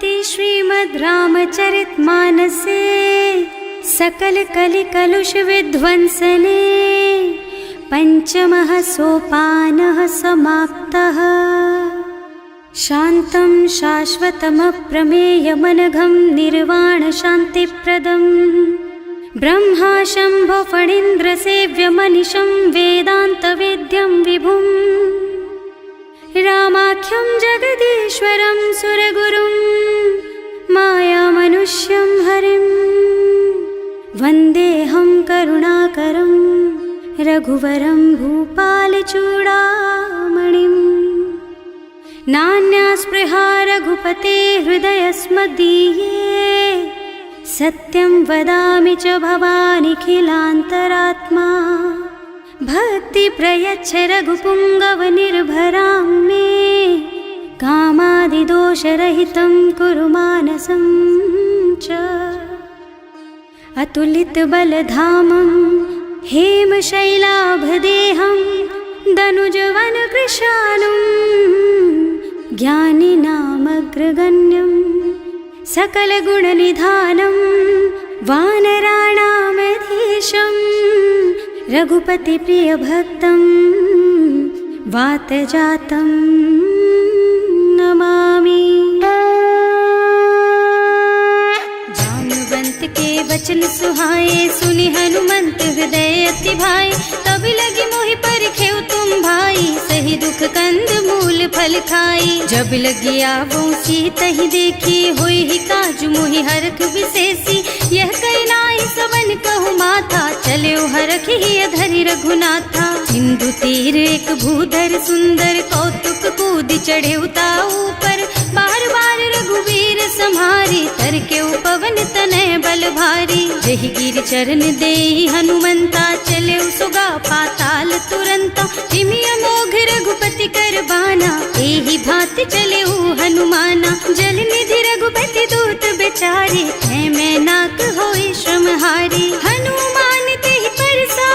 इति श्रीमद् रामचरितमानसे सकल कलि कलुष विध्वंसने पंचमः सोपानः समाप्तः। शान्तं शाश्वतमप्रमेयमनघं निर्वाण शान्तिप्रदं ब्रह्मा शम्भो फणीन्द्रसेव्यमनिशं वेदान्तवेद्यं विभुं रामाख्यं जगदीश्वरं सुरगुरुं मायामनुष्यं हरिं वन्देऽहं करुणाकरं रघुवरं भूपालचूडामणिम्। नान्यास्पृहा रघुपते हृदयस्मदीये सत्यं वदामि च भवानिखिलान्तरात्मा। भक्ति प्रयच्छ रघुपुङ्गवनिर्भरां मे कामादिदोषरहितं कुरु मानसं च। अतुलितबलधामं हेमशैलाभदेहं दनुजवनकृशानुं ज्ञानिनामग्रगण्यं सकलगुणनिधानं वानराणामधीशं रघुपतिप्रियभक्तं वातजातं नमामि। जाम्बवंत के वचन सुहाए सुनि हनुमंत हृदय अति भाए। तब लगी मोहि परिखेउ तुम भाई सही दुख कंद मूल फल खाई। जब लगी आवो सीतहि देखी होई ही काज मोहि हरख विशेषी। यह कई नाई सवन कहु माथा चले हरखि ही अधरि रघुनाथा। सिंधु तीर एक भूधर सुंदर कौतुक कूद चढ़े ताऊ पर। बार बार रघुवीर सम्हारी तर के पवन तनय बल भारी। जहि गिर चरण देहि हनुमंता चले सुगा पाताल तुरंता। जिमि अमोघ रघुपति कर बाना एहि भांति चले हनुमाना। जल निधि रघुपति दूत बेचारे है मैं नाक होई श्रमहारी। हनुमान तेहि परसा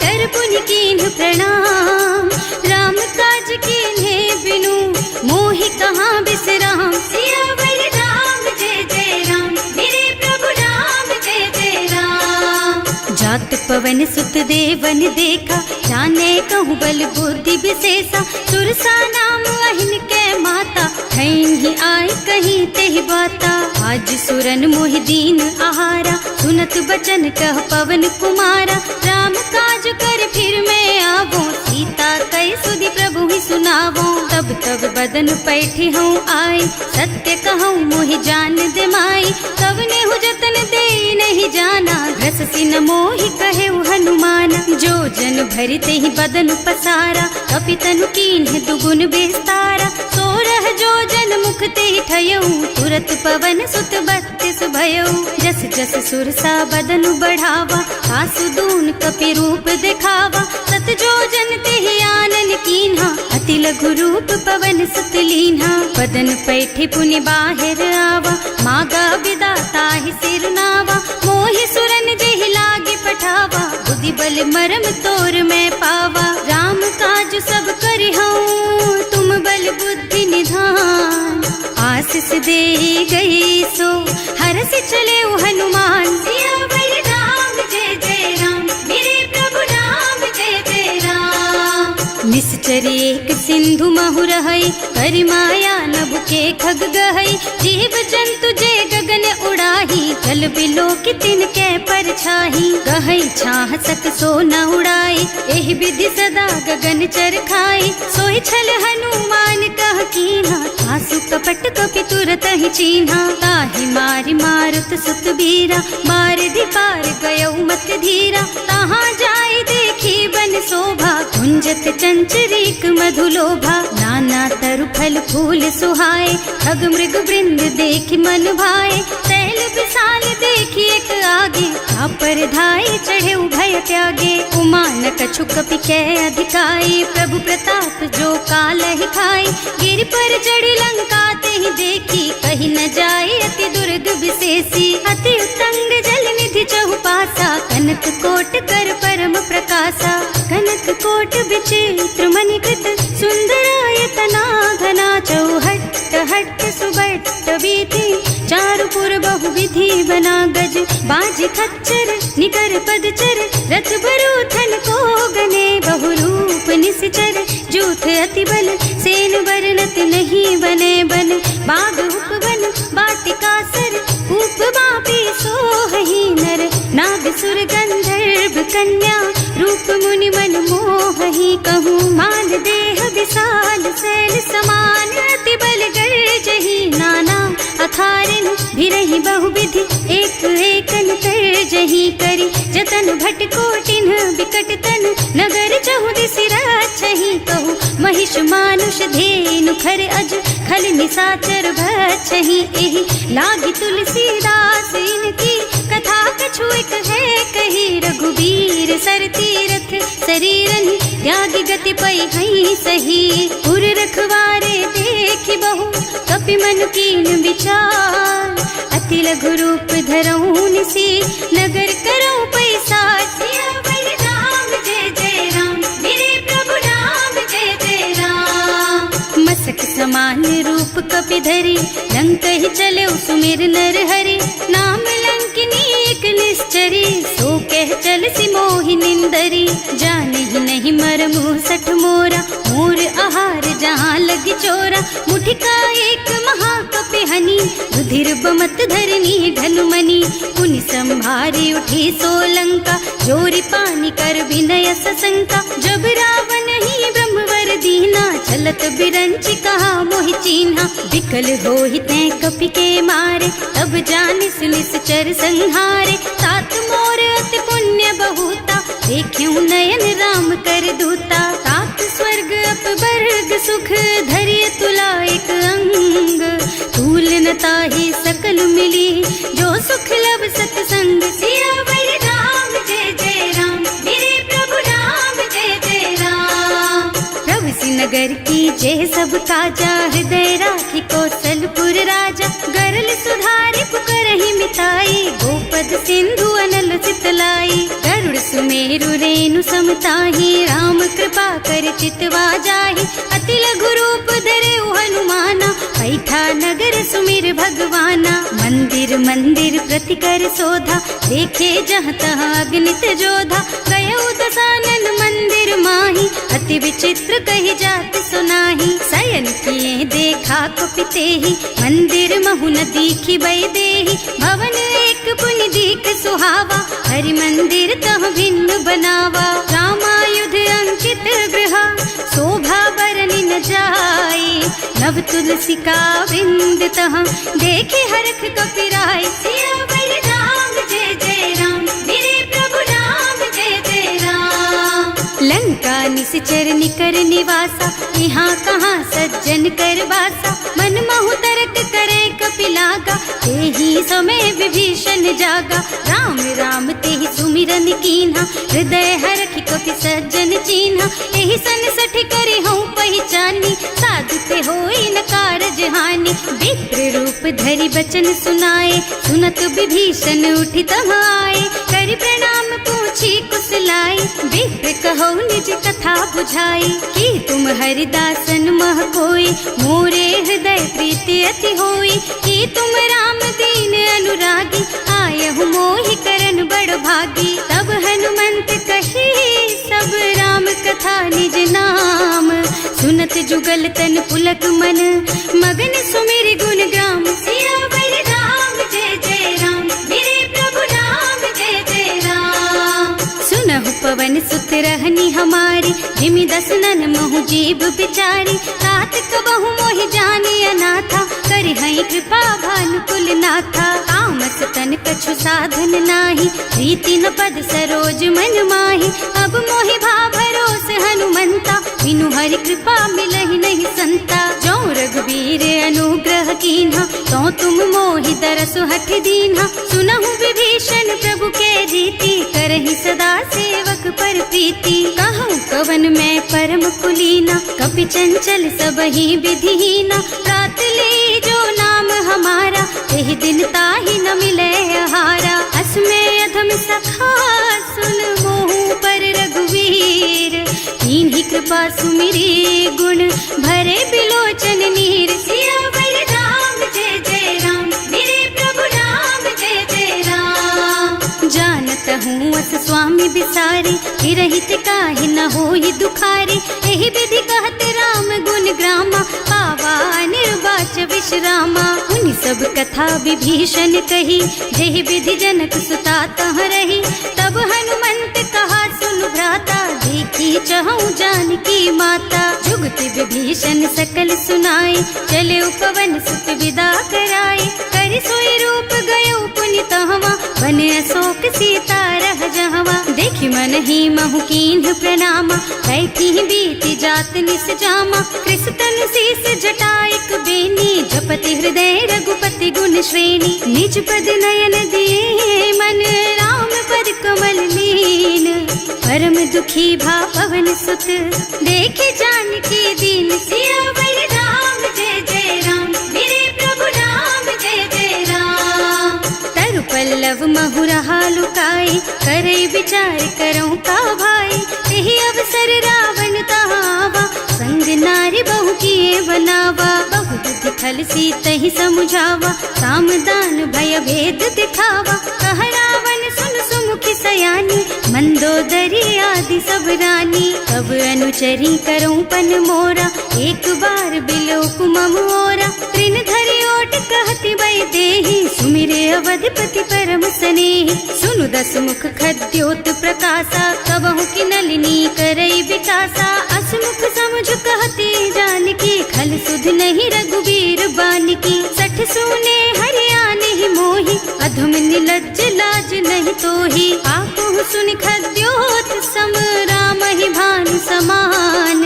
कर पुनि कीन्ह प्रणाम। राम काज कीन्हे बिनु मोहि कहाँ बिसराम। सियावर राम जय जय राम मेरे प्रभु राम जय जय राम। जात पवन सुत देवन देखा जाने कहूँ बल बुद्धि विशेषा। सुरसा नाम अहिन के माता खैन ही आय कहीं तेहि बाता। आज सुरन मोहि दीन आहारा सुनत बचन कह पवन कुमारा। राम काज कर फिर मैं आवो सीता कई सुधि प्रभु ही सुनावो। तब तब बदन पैठी हूँ आए सत्य कहूँ मोहि जान दे माई। तब ने हु जतन दे नहीं जाना घस सिन मोहि कहे हनुमाना। जो जन भरिते ही बदन पसारा कपितनु कीन्ह दुगुन बेस्तारा। सोरह जो जन मुख ते ही ठयऊ तुरत पवन सुत 32 भयऊ। जस जस सुरसा बदन बढ़ावा आसु दून कपि रूप दिखावा। सत जो जन ते ही आनन कीन्हा अति लघु रूप पवन सुत लीन्हा। बदन पैठे पुनि बाहिर आवा मागा विदाता ही सिर नावा। मोहि सुरन जेहि लागे पठावा बुद्धि बल मरम तोर मैं पावा। राम काज सब करिहऊँ तुम बल बुद्धि निधान। आशीष दे गई सो हरस चले हनुमान। सियावर राम जय जय राम मेरे प्रभु राम जय जय राम। निश्चर एक सिंधु महु रहई करि माया नभ के खग गहई। जीव जंतु जे गगन उड़ाही जल बिलो कि तिनके परछाही। गहई छाह सक सो न उड़ाई एहि विधि सदा गगन चर खाई। सोहि छल हनुमान कह कीन्हा आसु कपट कपि तुरत ही चीन्हा। ताहि मारि मारुत सुत बीरा बारिधि पार गयऊ मत धीरा। तहाँ जाय देखी बन शोभा कुंजत चंचरीक मधुलोभा। नाना तरु फल फूल सुहाए खग मृग वृंद देखि मन भाए। तैल विशाल देखी एक आगे पर धाय चढ़े भय त्यागे। उमा न कछु कपि कै अधिकाई प्रभु प्रताप जो काल ही खाई। गिर पर चढ़ लंका ते ही देखी कहीं न जाए अति दुर्ग विशेषी। अति उत्तंग जल निधि चहुपासा कनक कोट कर परम प्रकाशा। कनक कोट विचित्र मणिकृत सुंदरायतना घना चौहट्ट हट सुबट बीती, चारु पुर बहुविधि बना गज, बाज खच्चर निकर पदचर, रथ बरूथन को गने, बहुरूप निश्चर जूथ अति बल, सेन बरनत नहीं बने बन, बाग उपवन बाटिका सर, ऊप बापी सोहहि नर, नाग सुर गंधर्व कन्या, रूप मुनि मन मोहहि, कहूँ मान देह विशाल शैल समान, अति बल गर्जहि नाना अखारिन, भिरहि बहुविधि एक एकन तरजहि करि, जतन भट कोटिन बिकट तन, नगर चहुदिस राछहि, कहूँ महिष मानुष धेनु खर अज, खल निसाचर भक्षहि, एहि लागी तुलसीदास इनकी, कथा कछु एक है कही, रघुबीर सर तीरथ शरीरनि, त्यागी गति पै हई सही, उर रखवारे देखि बहु, कपि मन कीन विचार, अति लघु रूप धरऊं निसी, नगर करऊं पैसार, सियावर राम जय जय राम, मेरे प्रभु राम जय जय राम, मसक समान रूप कपि धरि, लंक ही चले सुमिर नर हरि, नाम लंकिनी एक निश्चरी, सो कह चल सी मोहि निंदरी, जाने ही नहीं मरमु सठ मोरा, मोर आहार जहाँ लगी चोरा, मुठिका एक महाकपि हनि, रुधिर बमत धरनी ढलुमनि, पुनि संभारी उठी सोलंका, जोरी पानी कर विनय सशंका, जब रावण ही ब्रह्मवर दीना, चलत बिरंचि कहा मोहि चीन्हा, विकल होहि तै कपि के मारे, तब जानिस निश्चर संहारे, तात मोर अति पुण्य बहुता, देखियो नयन राम कर दूता, तात स्वर्ग अपवर्ग सुख, धरिय तुला एक अंग, तूल न ताहि सकल मिली, जो सुख लब सतसंग, सियावर राम जय जय राम, मेरे प्रभु राम जय जय राम, प्रभु सि नगर की जय सब काजा, हृदय राखी कौशलपुर राजा, गरल सुधारि पुकारहि मिताई, गोपद सिंधु अनल चितलाई, गरुड़ सुमेरु रेणु समताहि, राम कृपा कर चितवा जाहि, अति लघु रूप धरे हनुमाना, बैठा नगर सुमिर भगवाना, मंदिर मंदिर प्रति कर शोधा, देखे जहाँ तहाँ अगणित जोधा, गयो दसानन मंदिर माही, अति विचित्र कही जात सुनाही, शयन किए देखा कुपितेहि, मंदिर महु न दीखी बई देहि, भवन एक पुनि दीख सुहावा, हरि मंदिर तह भिन्न बनावा, रामायुध अंकित गृह, शोभा बरनि न जाई, नव तुलसी का वृंद तह, देखे हरख कपिराई, सियावर राम जय जय राम, मेरे प्रभु राम जय जय राम, लंका निश्चर निकर निवासा, यहाँ कहाँ सज्जन कर वासा, मन महु तरक करे कपिलागा, तेहि समय विभीषण जागा, राम राम तेहि सुमिरन कीन्हा, हृदय हरखि कपि सज्जन चीन्हा, एहि सन सठ करि हूँ पहचानी, साधु ते होई न कारज हानि, विप्र रूप धरि बचन सुनाए, सुनत विभीषण उठि तहाँ आए, करि प्रणाम पूछी कुशलाई, विप्र कहो निज कथा बुझाई, कि तुम हरिदासन मह कोई, मोरे हृदय प्रीति अति होई, कि तुम राम दीन अनुरागी, आयहु मोहि करन बड़ भागी, तब हनुमंत कही सब राम कथा निज नाम, सुनत जुगल तन पुलक मन, मगन सुमिर गुण ग्राम, सियावर राम जय जय राम, मेरे प्रभु राम जय जय राम, सुनहु पवन सुत रहनी हमारी, जिमि दसनन महु जीव बिचारी, तात कबहु मोहि जानि अनाथा, करि हई कृपा भानुकुल नाथा, तामस तन कछु साधन नाही, प्रीति न पद सरोज मन माही, अब मोहि भा भरोस हनुमंता, बिनु हरि कृपा मिलहि नहीं संता, जो रघुबीर अनुग्रह कीन्हा, तो तुम मोहि दरसु हठ दीन्हा, सुनहु विभीषण प्रभु के रीति, करहि सदा सेवक पर प्रीति, कहूँ कवन मैं परम कुलीना, कपि चंचल सबहि विधिहीना, प्रात ले जो नाम हमारा, तेहि दिन ताहि न मिले आहारा, असमय अधम सखा सुन मोहु पर रघुवीर, तीन्ही कृपा सुमिरी गुण भरे बिलोचन नीर। सियावर राम जय जय राम, मेरे प्रभु राम जय जय राम। जानत हूँ अस स्वामी बिसारी, रहित काहे न होई दुखारी। एहि विधि कहत राम गुण ग्रामा, पावा निर्वाच विश्रामा। उन सब कथा विभीषण कही, जेहि विधि जनक सुता तह रही। तब हनुमंत कहा सुन भ्राता, देखी चहु जानकी माता। जुगति विभीषण सकल सुनाए, चले उपवन सुत विदा कराए। कर सोई रूप गयो पुनि तहवा, बने अशोक सीता रह जहवा। देखि मन ही महु कीन्ह प्रणामा, बैठी बीती जात निस जामा। कृष तनु शीस जटाइक बेनी, जपति हृदय रघुपति गुण श्रेणी। निज पद नयन दिए मन, राम पद कमल लीन। परम दुखी भा पवन सुत, देखे जानकी दीन। सियावर राम जय जय राम, मेरे प्रभु राम जय जय राम। तरु पल्लव महुरहा लुकाई, करई विचार करऊं का भाई। यही अवसर रावण तहावा, संग नारी बहु किए बनावा। बहु बुद्धि खल सीतहि समुझावा, साम दान भय भेद दिखावा। कह रावण सुन सुमुखी सयानी, मंदोदरी आदि सब रानी। तब अनुचरी करऊं पन मोरा, एक बार बिलोक मम ओरा। त्रिन धरि ओट कहति बई देहि, सुमिरे अवधिपति परम स्नेहि। सुनु दस मुख खद्योत प्रकाशा, कबहु की नलिनी करई विकासा। असमुख समझ कहती जानकी, खल सुध नहीं रघुबीर बानकी। सठ सूने हरियाणा ही मोहि, अधम निलज्ज लाज नहीं तोहि। आपहु सुनि खद्योत सम, राम ही भानु समान।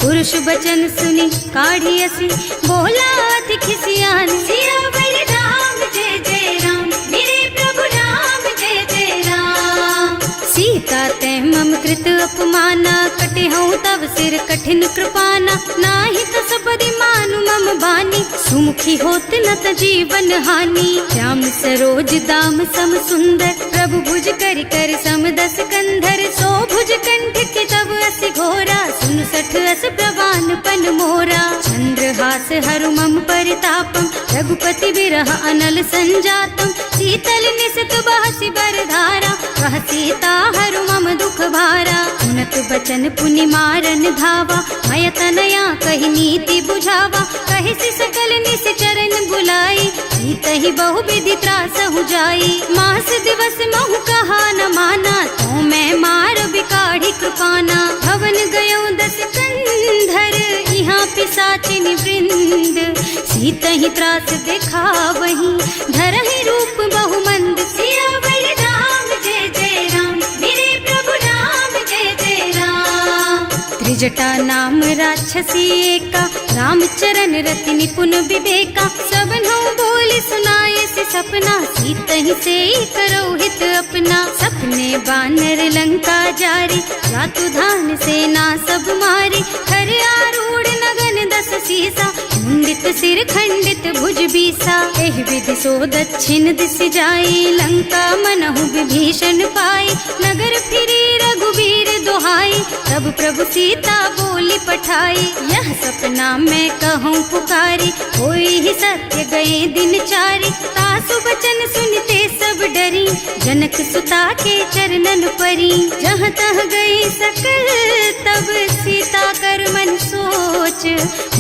पुरुष बचन सुनि काढ़ी असी, बोला अति खिसियान। सियावर राम जय जय राम, मेरे प्रभु राम जय जय राम। सीता ते मम कृत अपमाना, कटे हूँ तब सिर कठिन कृपाना। नाही त सबदि मानु मम बानी, सुमुखी होत न त जीवन हानि। श्याम सरोज दाम सम सुंदर, प्रभु भुज कर कर सम दस कंधर। सो भुज कंठ के तब अस घोरा, सुन सठ अस प्रवान पन मोरा। चंद्रहास हरु मम परितापम, रघुपति विरह अनल संजातम। शीतल निसित बहसि बरधारा, वह सीता हरु मम दुख भारा। सुनत बचन पुनि मारन धावा, मय तनया कहि नीति बुझावा। कहि सि सकल निस चरण बुलाई, सीतहि बहु विधि त्रासहु जाई। मास दिवस महु कहा न माना, तो मैं मार बिकाढ़ी कृपाना। भवन गयो दस कंधर, यहाँ पिशाचिनी वृंद। सीतहि त्रास दिखावहि, धरहि रूप बहु मंद। सियावर राम जय जय राम, मेरे प्रभु राम जय जय राम। त्रिजटा नाम राक्षसी एका, राम चरण रति निपुण विवेका। सबनहु बोल सुनाए से सपना, सीतहि से करो हित अपना। सपने बानर लंका जारी, जातु धान सेना सब मारी। हर आरूढ़ नगन दस सीसा, मुंडित सिर खंडित भुज बीसा। एहि विधि सो दक्षिण दिस जाई, लंका मनहु विभीषण पाई। नगर फिरी रघुबीर दुहाई, तब प्रभु सीता बोली पठाई। यह सपना मैं कहूँ पुकारी, होई ही सत्य गए दिन चारि। तासु बचन सुनते सब डरी, जनक सुता के चरणन परी। जहाँ तह गई सकल तब सीता कर मन सोच।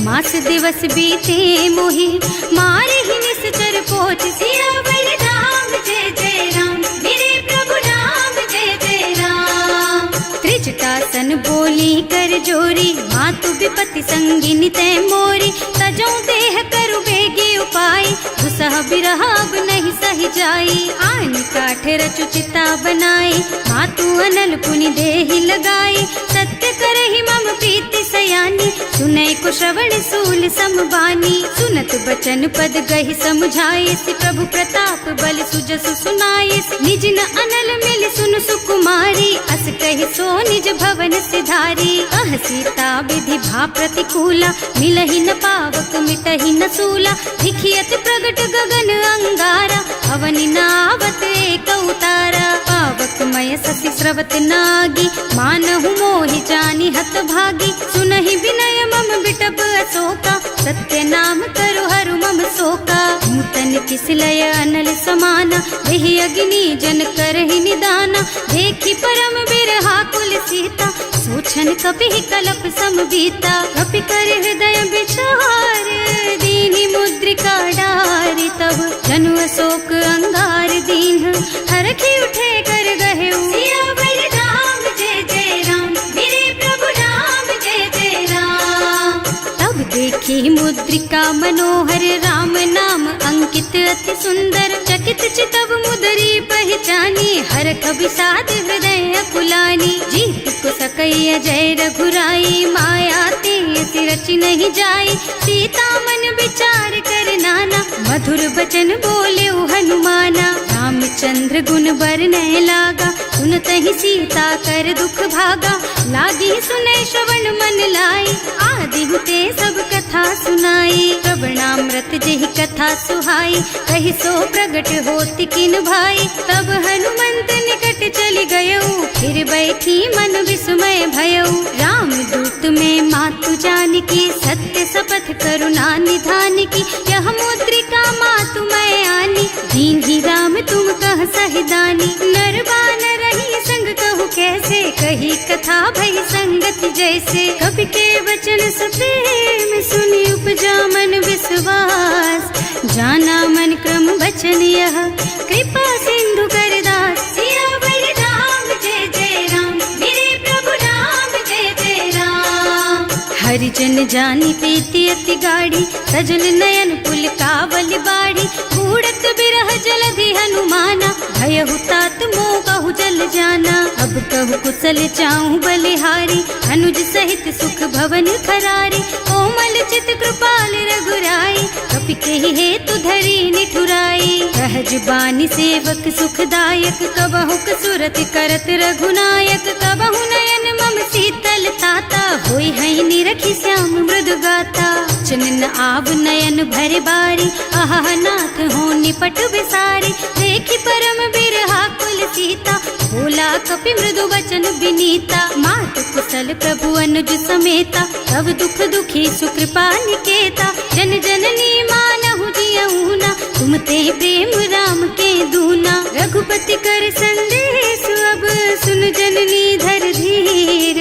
मास दिवस बीते मोहि, मारे ही निश्चर पोच। सियावर राम जय जय राम, मेरे प्रभु राम जय जय राम। त्रिजटा सन बोली कर जोरी, मातु विपति संगिनी तै मोरी। तजो देह करु बेगी उपाय, दुसह बिरह अब नहीं सही जाई। आन काठ रचु चिता बनाए, मातु अनल पुनि देहि लगाए। सत्य करहि मम प्रीति सयानी, सुनय को श्रवण सूल समबानी। सुनत बचन पद गहि समुझाए, प्रभु प्रताप बल सुजसु सुनाए। निज न अनल मिल सुन सुकुमारी, अस कहि सो निज भवन सिधारी। अह सीता विधि भा प्रतिकूला, मिलहि न पावक मिटहि न सूला। दिखियत प्रगट गगन अंगारा, अवनि नावत एक उतारा। पावक मय ससि स्रवत नागी, मानहु मोहि जानि हत भागी। सुनहि विनय मम बिटप अशोका, सत्य नाम करु हरु मम शोका। नूतन किसलय अनल समाना, देहि अग्नि जन करहि निदाना। देखि परम बिरहा कुल सीता, सोचन कपि कलप सम बीता। कपि कर हृदय विचार, दीनि मुद्रिका डारि। तब जनु अशोक अंगार दीन, हरखि उठे कर गहेउ। सियावर राम जय जय राम, मेरे प्रभु राम जय जय राम। तब देखी मुद्रिका मनोहर, राम नाम अंकित अति सुंदर। चकित चितव मुदरी पहचानी, हरख विषाद हृदय अकुलानी। जीत को सकैया जय रघुराई, माया ते रचि नहीं जाई। सीता मन विचार कर नाना, मधुर बचन बोले हनुमाना। रामचंद्र गुण बरनय लागा, सुनतहि सीता कर दुख भागा। लागी सुनै श्रवण मन लाई, आदि ते सब कथा सुनाई। प्रवणामृत जेहि कथा सुहाई, कहि सो प्रगट होति किन भाई। तब हनुमंत निकट चली गयऊ, फिर बैठी मन विस्मय भयऊ। राम दूत में मातु जानकी, सत्य शपथ करुणा निधान की। यह मुद्रिका मातु मैं आनी, दीन्ही राम तुम कह सहिदानी। नरबान रही संग कहु कैसे, कही कथा भई संगति जैसे। कवि के वचन सप्रेम सुनि उपजा मन विश्वास। जाना मन क्रम वचन यह, कृपा सिंधु कर दास। सियावर राम जय जय राम, मेरे प्रभु राम जय जय राम। हरिजन जानी प्रीति अति गाढ़ी, सजल नयन पुल कावल बाढ़ी। बूढ़त बिरह जलधि हनुमाना, भयहु तात मोह कहु जल जाना। अब कहु कुशल चाहु बलिहारी, अनुज सहित सुख भवन खरारी। कोमल चित कृपाल रघुराई, कपि केहि हेतु धरी निठुराई। सहज बानी सेवक सुखदायक, कबहु कसुरत करत रघुनायक। कबहु नयन मम शीतल ताता, होई हई निरखि श्याम मृदु गाता। चनन आव नयन भर बारी, आहा नाथ हो निपट बिसारी। देखि परम बिरहा कुल सीता, बोला कपि मृदु वचन विनीता। मात कुशल प्रभु अनुज समेता, तब दुख दुखी सुकृपा निकेता। जन जननी मानहु जियऊना, तुम ते प्रेम राम के दूना। रघुपति कर संदेश अब सुन जननी धर धीर।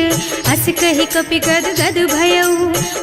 हस कहि कपि गद गद भयऊ,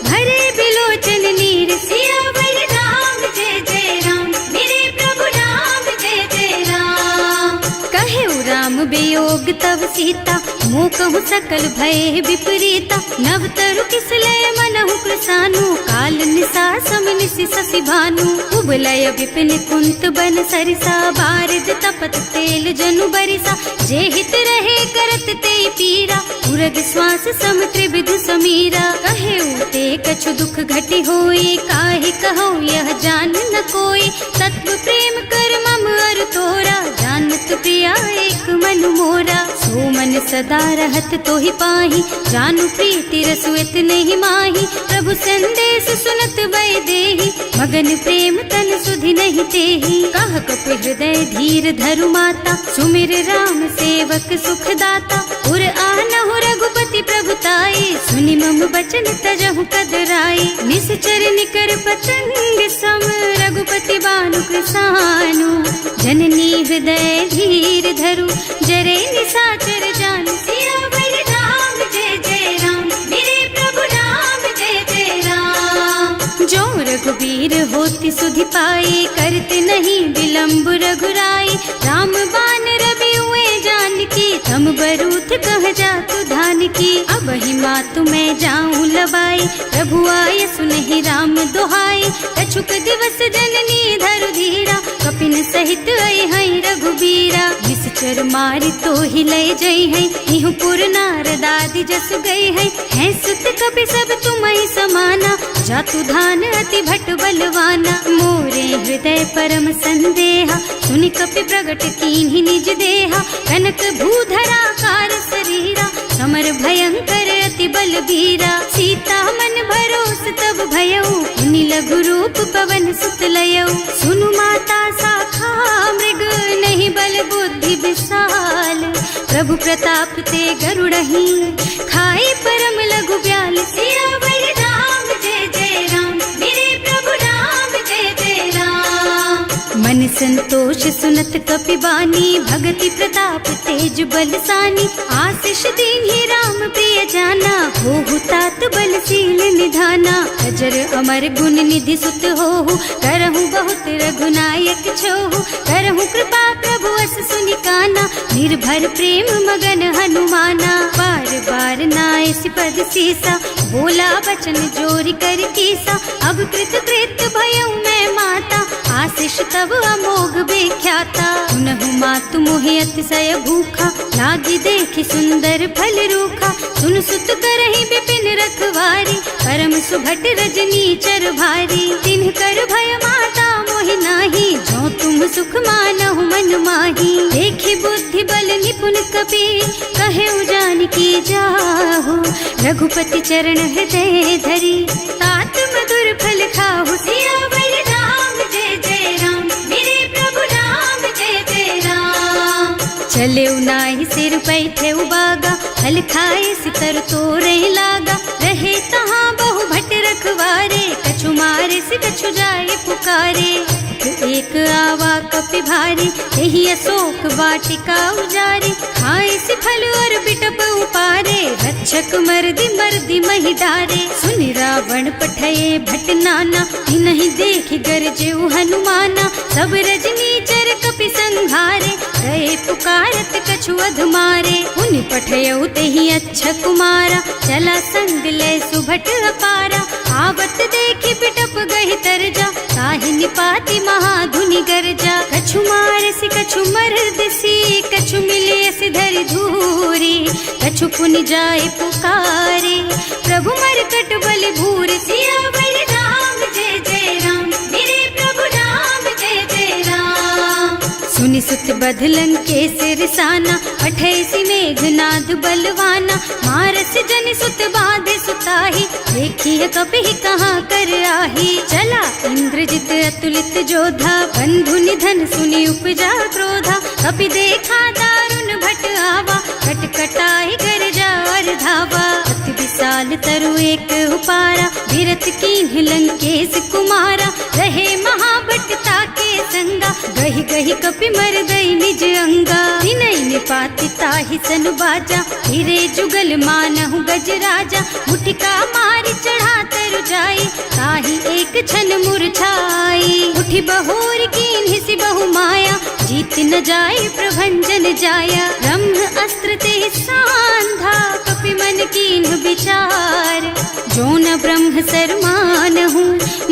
भरे बिलोचन नीर। सियावर राम जय जय राम, मेरे प्रभु राम जय जय राम। कहेउ राम वियोग तब सीता, मोह कहु सकल भय विपरीता। नव तरु किसलय मनहु कृसानु, काल निसा सम निसि शशि भानु। उबलय विपिन कुंत बन सरिसा, बारिज तपत तेल जनु बरिसा। जे हित रहे करत ते पीरा, उरग श्वास सम त्रिविधु समीरा। कहेउ ते कछु दुख घटी होई, काहि कहौ यह जान न कोई। तत्व प्रेम कर मम अर तोरा, जानत प्रिया एक मन मोरा। सो मन सदा रहत तोहि पाहि, जानु प्रीति रसु इतने माही। प्रभु संदेश सुनत वै देहि, मगन प्रेम तन सुधि नहीं तेहि। कह कपि हृदय धीर धरु माता, सुमिर राम सेवक सुख दाता। उर आनहु रघुपति प्रभुताई, सुनि मम बचन तजहु कदराई। निश्चर निकर पतंग सम, रघुपति बानु कृसानु। जननी हृदय धीर धरु, जरे निशाचर जानु। सियावर राम जय जय राम, मेरे प्रभु राम जय जय राम। जो रघुबीर होति सुधि पाई, करते नहीं विलम्ब रघुराई। राम बान रवि हुए जानकी, थम बरूथ कह जातु धान की। अब ही मातु मैं जाऊं लबाई, प्रभु आय सुनहि राम दोहाई। कछुक दिवस जननी धरु धीरा, कपिन सहित आई हई रघुबीरा। निश्चर मारी तो ही ले जई है, इहु पुर नारदादि जस गई है सुत कपि सब तुम ही समाना, जातु धान अति भट बलवाना। मोरे हृदय परम संदेहा, सुनि कपि प्रगट कीन्हि निज देहा, कनक भूधराकार शरीरा, समर भयंकर अति बलबीरा। सीता मन भरोस तब भयउ, मुनि लघु रूप पवन सुत लयउ। सुनु माता साखा मृग, नहीं बल बुद्धि विशाल, प्रभु प्रताप ते गरुड़हि, खाई परम लघु ब्याल। सियावर राम जय जय राम, मेरे प्रभु राम जय जय राम। मन संतोष सुनत कपि बानी, भगति प्रताप तेज बलसानी। आशीष दीन्हि राम प्रिय जाना, होहु तात बलशील निधाना। अजर अमर गुण निधि सुत होहु, करहु बहुत रघुनायक छोहु। करहु कृपा प्रभु अस सुनि काना, निर्भर प्रेम मगन हनुमाना। बार बार नाय सिपद सीसा, बोला बचन जोरी कर कीसा। अब कृत कृत भयउ मैं माता, आशीष तब अमोघ बेख्याता। सुनहु मातु मोहि अतिशय भूखा, लागी देखि सुंदर फल रूखा। सुन सुत करहि विपिन रखवारी, परम सुभट रजनी चर भारी। तिन्ह कर भय माता मोहि नाही, जो तुम सुख मानहु मन माही। देखि बुद्धि बल निपुण कपि, कहे जानकी जाहु। रघुपति चरण हृदय धरी, तात मधुर फल खाहु। सियावर राम जय जय राम, मेरे प्रभु राम जय जय राम। चले उनाहि सिर पैठे उबागा, फल खाए सितर तोरे लागा। रहे तहाँ बहु भट रखवारे, कछु मारे से कछु जाए पुकारे। एक आवा कपि भारी, यही अशोक वाटिका उजारी। खाए से फल और बिटप उपारे, रक्षक मर्दी मर्दी मही डारे। सुनि रावण पठये भट नाना, नहीं देखि गरजेउ हनुमाना। सब रजनी चर कपि संघारे, गए पुकारत कछु अधमारे। उनि पठयउ तेहि अच्छा कुमारा, चला संग ले सुभट अपारा। आवत देखि बिटप गहि तरजा, ताहि निपाति महाधुनि गरजा। कछु मारसि कछु मरदसी, कछु मिलियस धरि धूरी। कछु पुनि जाए पुकारे, प्रभु मरकट बलि भूरि। सियावर राम जय जय राम, मेरे प्रभु राम जय जय राम। सुनि सुत बध लंकेश रिसाना, पठैसि मेघनाद बलवाना। मारस जन सुत बांधे सुताही, देखिए कपि कहाँ कर आही। चला इंद्रजित अतुलित जोधा, बंधु निधन सुनि उपजा क्रोधा। कपि देखा दारुण भट आवा, कटकटाई गरजा और धावा। अति विशाल तरु एक उपारा, विरत कीन्ह लंकेश कुमारा। रहे महाभट ताके संगा, गहि गहि कपि मर गई निज अंगा। तिनहि निपाति ताहि सन बाजा, फिरे जुगल मानहु गज राजा। मुठिका मारि चढ़ा तरु जाई, ताहि एक छन मुरझाई। उठि बहोर कीन्हि सि बहु माया, जीत न जाय प्रभंजन जाया। ब्रह्म अस्त्र ते सांधा, कपि मन कीन्ह विचार। जो न ब्रह्म सर मानहु,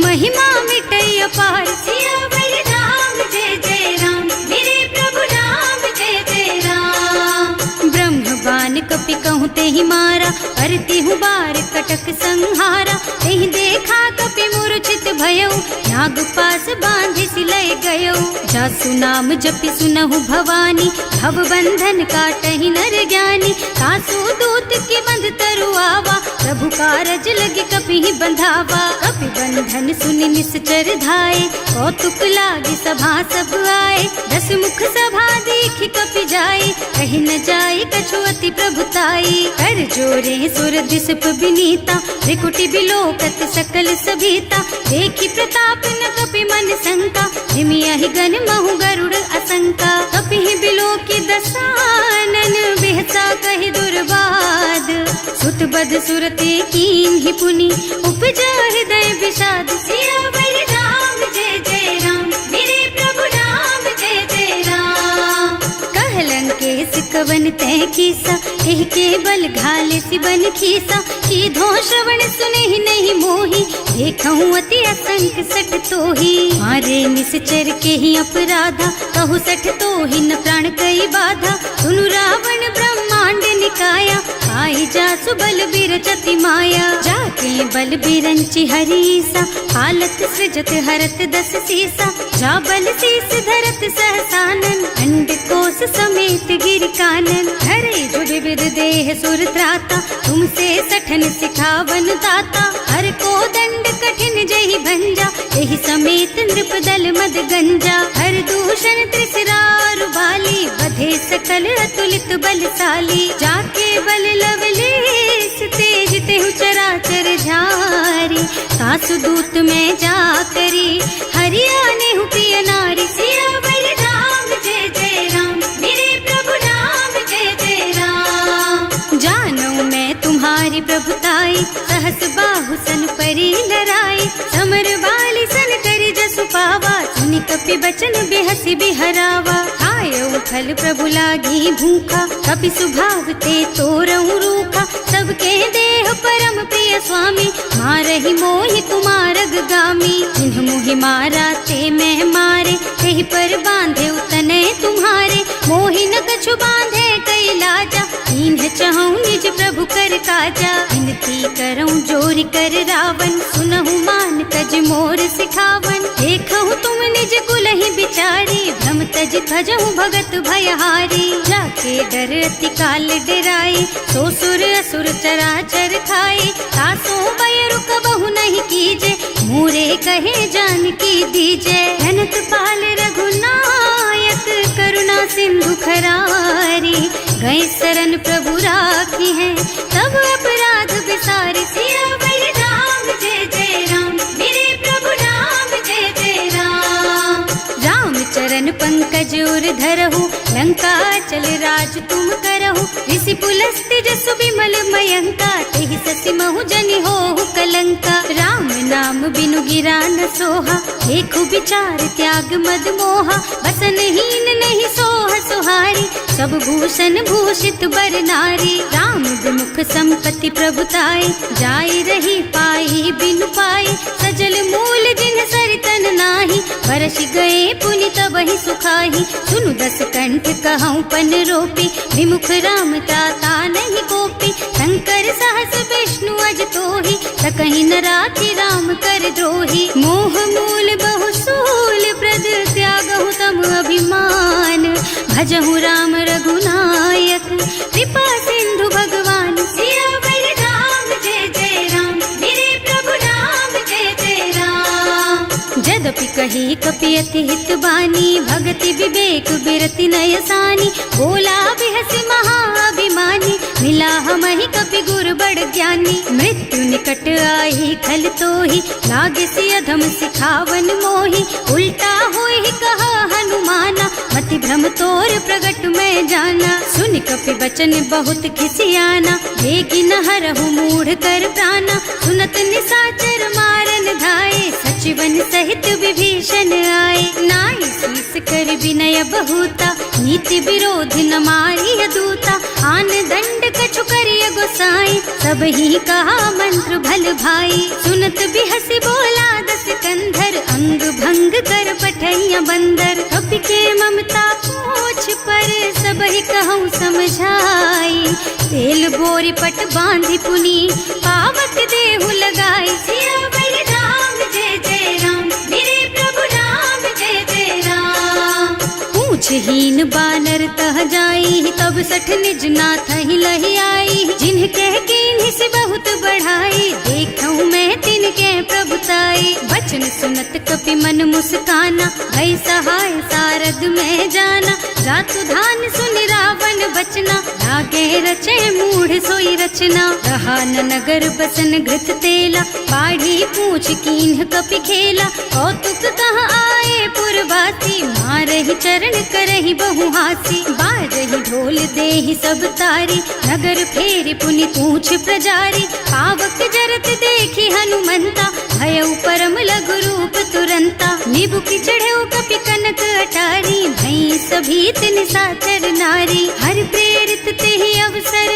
महिमा मिटै अपार। सियावर राम जय जय राम, मेरे प्रभु राम जय जय राम। ब्रह्म बान कपि कहूँ तेहि मारा, करती हूँ बार कटक संहारा। तेहि देखा कपि मूर्छित भयउ, नाग पास बांधि सिलय गयउ। जासु नाम जपि सुनहु भवानी, भव बंधन काटहि नर ज्ञानी। कासु दूत की बंध तरु आवा, प्रभु कारज लगे कपि ही बंधावा। कपि बंधन सुनि निश्चर धाये, कौतुक लागी सभा सब आए। 10 मुख सभा देखि कपि जाए, कहि न जाए कछु अति प्रभुताई। कर जोरे सुर दिसप विनीता, त्रिकुटी बिलोकत सकल सभीता। देखि प्रताप न कपि मन शंका, निमियहि गन महु गरुड़ असंका। कपि ही बिलोकी दसानन, बिहसा कहि दुर्बाद। सुत बद सुरते कीन्हि पुनि, उपजा हृदय विषाद। सियावर राम जय जय राम, मेरे प्रभु राम जय जय राम। कह लंकेश कवन तय कीसा, एह के बल घाले सी बन खीसा, की धो श्रवण सुने ही नहीं मोही, देखऊं अति असंख सठ तोही। मारे निश्चर के ही अपराधा, कहु सठ तोही न प्राण कई बाधा, सुनु रावण ब्रह्मांड निकाया, आई जासु बल बिरचति माया। जाके बल बिरंचि हरीसा, हालत सृजत हरत दस सीसा, जा बल शीस धरत सहसानन, अंड कोस समेत गिर कानन। हरे जो विविध देह सुर त्राता, तुमसे सठन सिखावन दाता, हर को दंड कठिन जहि भंजा, यही समेत नृप दल मद गंजा। हर दूषण त्रिसरारु बाली, बधे सकल अतुलित बलशाली, जाके बल लवलेस तेज तेहु चराचर झारी, सासु दूत में जा करी, हरियाणे हूँ प्रिय नारी। सियावर राम जय जय राम, मेरे प्रभु राम जय जय राम। जानू मैं तुम्हारी प्रभुताई, सहस बाहु सन परी लराई, समर बाली सन करी जसु पावा, सुनि कपि बचन बेहसी बिहरावा। आयो फल प्रभु लागी भूखा, कपि सुभाव ते तोरऊ रूखा, सबके देह परम प्रिय स्वामी, मारहि मोहि कुमारग गामी। जिन्ह मोहि मारा ते मैं मारे, तेहि पर बांधे उतने तुम्हारे, मोहि न कछु बांधे कई लाजा, इन्ह चहूँ निज प्रभु कर काजा। विनती करऊँ जोरि कर रावण, सुनहु मान तज मोर सिखावन, देखहु तुम निज कुलहि बिचारी, भ्रम तज भजहु भगत भयहारी। जाके डर अति काल डराए, सो सुर असुर चराचर खाए, तासो बयरु कबहु नहीं कीजे, मूरे कहे जानकी दीजे। धनत पाल रघुनायक, करुणा सिंधु खरारी, गए शरण प्रभु राखी है, तब अपराध बिसारे। सियावर राम जय जय राम, मेरे प्रभु राम जय जय राम। राम चरण पंकज उर धरहु, लंका चल राज तुम करहु, ऋषि पुलस्त्य जसु विमल मयंका, तेहि ससि महु जनि होहु कलंका। राम नाम बिनु गिरा न सोहा, देखु विचार त्याग मद मोहा, बसन हीन नहीं सोह सुहारी, सब भूषण भूषित बर नारी। राम विमुख संपत्ति प्रभुताई, जाई रही पाई बिनु पाई, सजल मूल जिन सरितन नाही, बरस गए पुनि तबहि सुखाही। सुनु दस कंठ कहऊँ पन रोपी, विमुख राम त्राता नहीं गोपी, शंकर सहस विष्णु अज तोहि, सकहि न राखी राम कर द्रोही। मोह मूल बहु सूल प्रद, त्यागहु तम अभिमान, भजहु राम रघुनायक, कृपा सिंधु भगवान। सियावर राम जय जय राम, मेरे प्रभु राम जय जय राम। जदपि कही कपि अति हित बानी, भगति विवेक बिरति नय सानी, बोला बिहसि महाअभिमानी, मिला हमहि कपि गुर बड़ ज्ञानी। मृत्यु निकट आई खल तोहि, लागे सि अधम सिखावन मोहि, उल्टा होहि कहा हनुमाना, मति भ्रम तोर प्रगट में जाना। सुनि कपि बचन बहुत खिसियाना, देगी न हरहु मूढ़ कर प्राणा, सुनत निशाचर मारन धाये, सचिवन सहित विभीषण आए। नाई शीस कर विनय बहुता, नीति विरोध न मारिय दूता, आन दंड कछु करिय गोसाई, सब ही कहा मंत्र भल भाई। सुनत बिहसि बोला दस कंधर, अंग भंग कर पठैया बंदर, कपि के ममता पूछ पर, सब ही कहूँ समझाई। तेल बोरी पट बांधि पुनी, पावक देहु लगाई। सियावर राम जय जय राम, मेरे प्रभु राम जय जय राम। पूछहीन बानर तह जाई, तब सठ निज नाथ ही लही आई, जिन्ह कह कीन्हि से बहुत बढ़ाई, देखऊँ मैं तिनके प्रभुताई। बचन सुनत कपि मन मुस्काना, भई सहाय सारद में जाना, जातु धान सुनि रावण बचना, लागे रचे मूढ़ सोई रचना। रहा न नगर बसन घृत तेला, बाढ़ी पूछ कीन्ह कपि खेला, कौतुक कह आए पुरवासी, मारहि चरण करहि बहु हासी। बाजहि ढोल देहि सब तारी, नगर फेरि पुनि पूछ प्रजारी, पावक जरत देखि हनुमंता, भयउ परम लघु रूप तुरंता, नीबू की चढ़ेऊ कपि कनक अटारी, भई सभीत निशाचर नारी। हर प्रेरित ते ही अवसर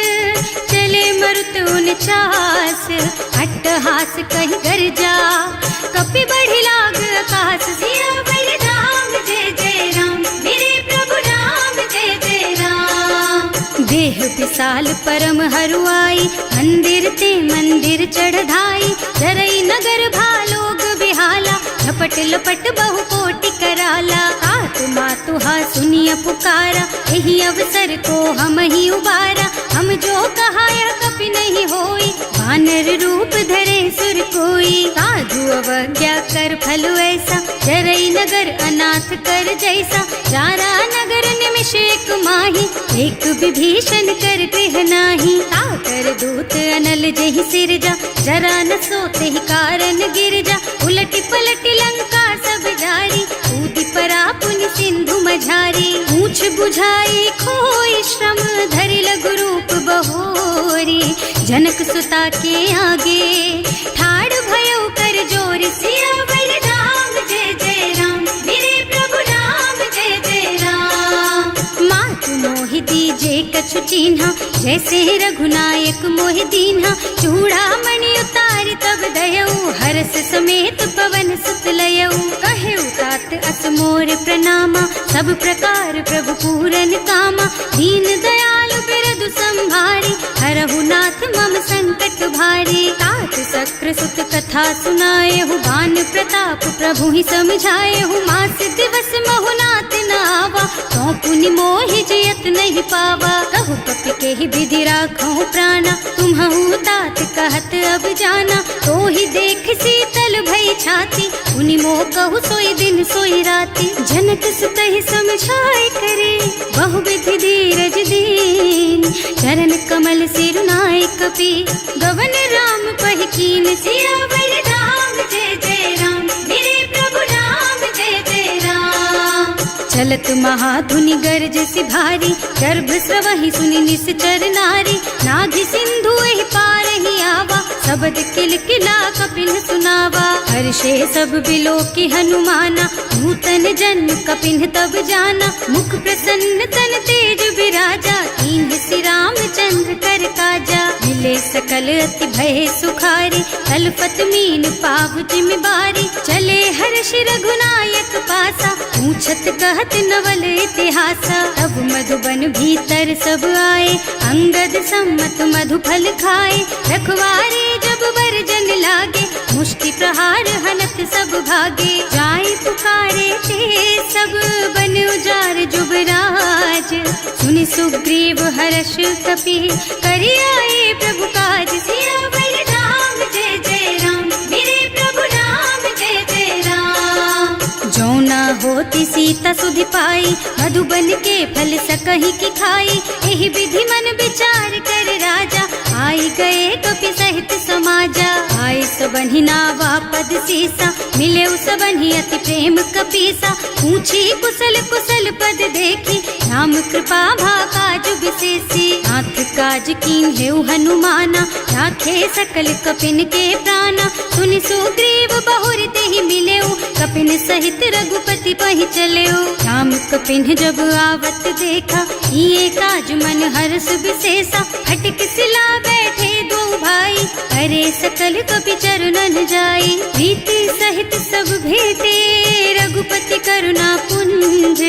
चले मरुत उनचास, अट्टहास कहि गर्जा कपि बढ़ी लाग आकाश। सियावर राम जय जय राम, मेरे प्रभु राम जय जय राम। देह विशाल परम हरुआई, मंदिर ते मंदिर चढ़धाई, जरई नगर भालोग बिहाला, झपट लपट बहु कोटि कराला। आत्मा तुहा सुनिया पुकारा, यही अवसर को हम ही उबारा। हम जो कहा यह कपि नहीं होई, वानर रूप धरे सुर कोई। साधु अवज्ञा कर फल ऐसा, जरई नगर अनाथ कर जैसा। जारा नगर निमिष एक माही, एक विभीषण कर गृह नाही। ताकर दूत अनल जहि सिरजा, जरा न सोते ही कारण गिर जा। उलटी पलटी लंका सब जारी, कूदी परा पुनि सिंधु मझारी। पूछ बुझाई खोई श्रम, धरि लघु रूप बहोरी। जनक सुता के आगे, ठाड़ भयो कर जोर। सियावर राम जय जय राम, मेरे प्रभु राम जय जय राम। मातु मोहि दीजे कछु चिन्हा, जैसे रघुनायक मोहि दीन्हा। चूड़ामणि उतारि तब दयऊ, हरस समेत पवन सुत लयऊ। कहे तात अस मोर प्रणामा, सब प्रकार प्रभु पूरन कामा। दीन दयालु बिरदु संभारी, हरहु नाथ मम संकट भारी। तात सक्र सुत कथा सुनाएहु, बान प्रताप प्रभु ही समझाएहु। मास दिवस महु नाथ न आवा, तो पुनि मोहि जयत नहीं पावा। कहु कपि के ही विधि राखहु प्राणा, तुम्हु तात कहत अब जाना। तो ही देख शीतल भई छाती, पुनि मोह कहु सोई दिन सोई राती। जनक सुतहि समझाए करे, बहु विधि धीरज दीन। चरण कमल सिरुनाए कपि, गवन राम पहि कीन। सियावर राम जय जय राम, मेरे प्रभु राम जय जय राम। चलत महाधुनि गर्ज सि भारी, गर्भ स्रवहि सुनि निश्चर नारी। नाभि सिंधु एहि पारहि आवा, शब्द किलकिला कपिल सुनावा। हर्षे सब बिलो की हनुमाना, नूतन जन्म कपिल तब जाना। मुख प्रसन्न तन तेज विराजा, कीन्ह श्री रामचंद्र कर काजा। मिले सकल अति भय सुखारी, तलपत मीन पाव जिम्मेवारी। चले हर्ष रघुनायक पासा, पूछत कहत नवल इतिहासा। तब मधुबन भीतर सब आए, अंगद सम्मत मधु फल खाए। रखवारे जब बरजन लागे, मुष्टि प्रहार हनत सब भागे। जाय पुकारे ते सब बन उजार जुबराज। सुनि सुग्रीव हर्ष कपि, करि आए प्रभु काज। सियावर राम जय जय राम, मेरे प्रभु राम जय जय राम। जो ना होती सीता सुधि पाई, मधुबन के फल सकहि की खाई। एहि विधि मन विचार कर राजा, आई गए कपि सहित समाजा। आए सबन्हि नावा पद सीसा, मिले सबन्हि अति प्रेम कपीसा। पूछी कुशल कुशल पद देखी, राम कृपा भा काज विशेषी। नाथ काज कीन्हेउ हनुमाना, राखे सकल कपिन के प्राणा। सुनि सुग्रीव बहुर तेहि मिलेउ, कपिन सहित रघुपति पहि चलेउ। राम कपिन जब आवत देखा, ये काज मन हर्ष विशेषा। हटक सिला बैठे दो भाई, अरे सकल कपि चरणन जाई। प्रीति सहित सब भेटे, रघुपति करुणा पुंज।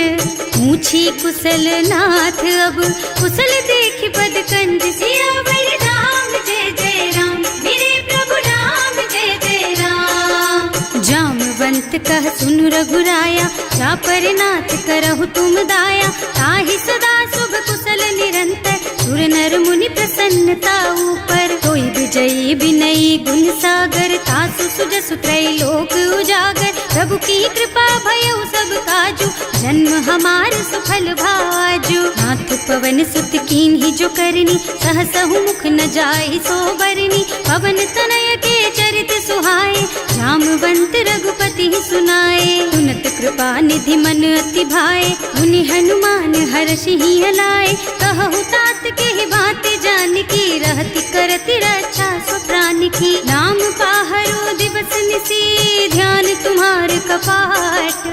पूछी कुशल नाथ अब, कुशल देखि पद कंज। सियावर राम जय जय राम, मेरे प्रभु राम जय जय राम। जामवंत कह सुन रघुराया, जा पर नाथ करहु तुम दाया। ताहि सदा शुभ कुशल निरंतर, सुर नर मुनि प्रसन्नता ऊपर। कोई विजयी विनयी गुण सागर, तासु सुजसु त्रैलोक उजागर। प्रभु की कृपा भयउ सब काजू, जन्म हमार सफल भाजू। नाथ पवन सुत कीन्ही जो करनी, सहसहु मुख न जाहि सो बरनी। पवन तनय के चरित सुहाए, जामवंत रघुपति सुनाए। सुनत कृपा निधि मन अति भाए, मुनि हनुमान हर्षि हलाए। कहु तात के ही बात जानकी, रहति करति रक्षा सो प्राण की। नाम पाहरो दिवस सुनिसी ध्यान तुम्हार कपाट,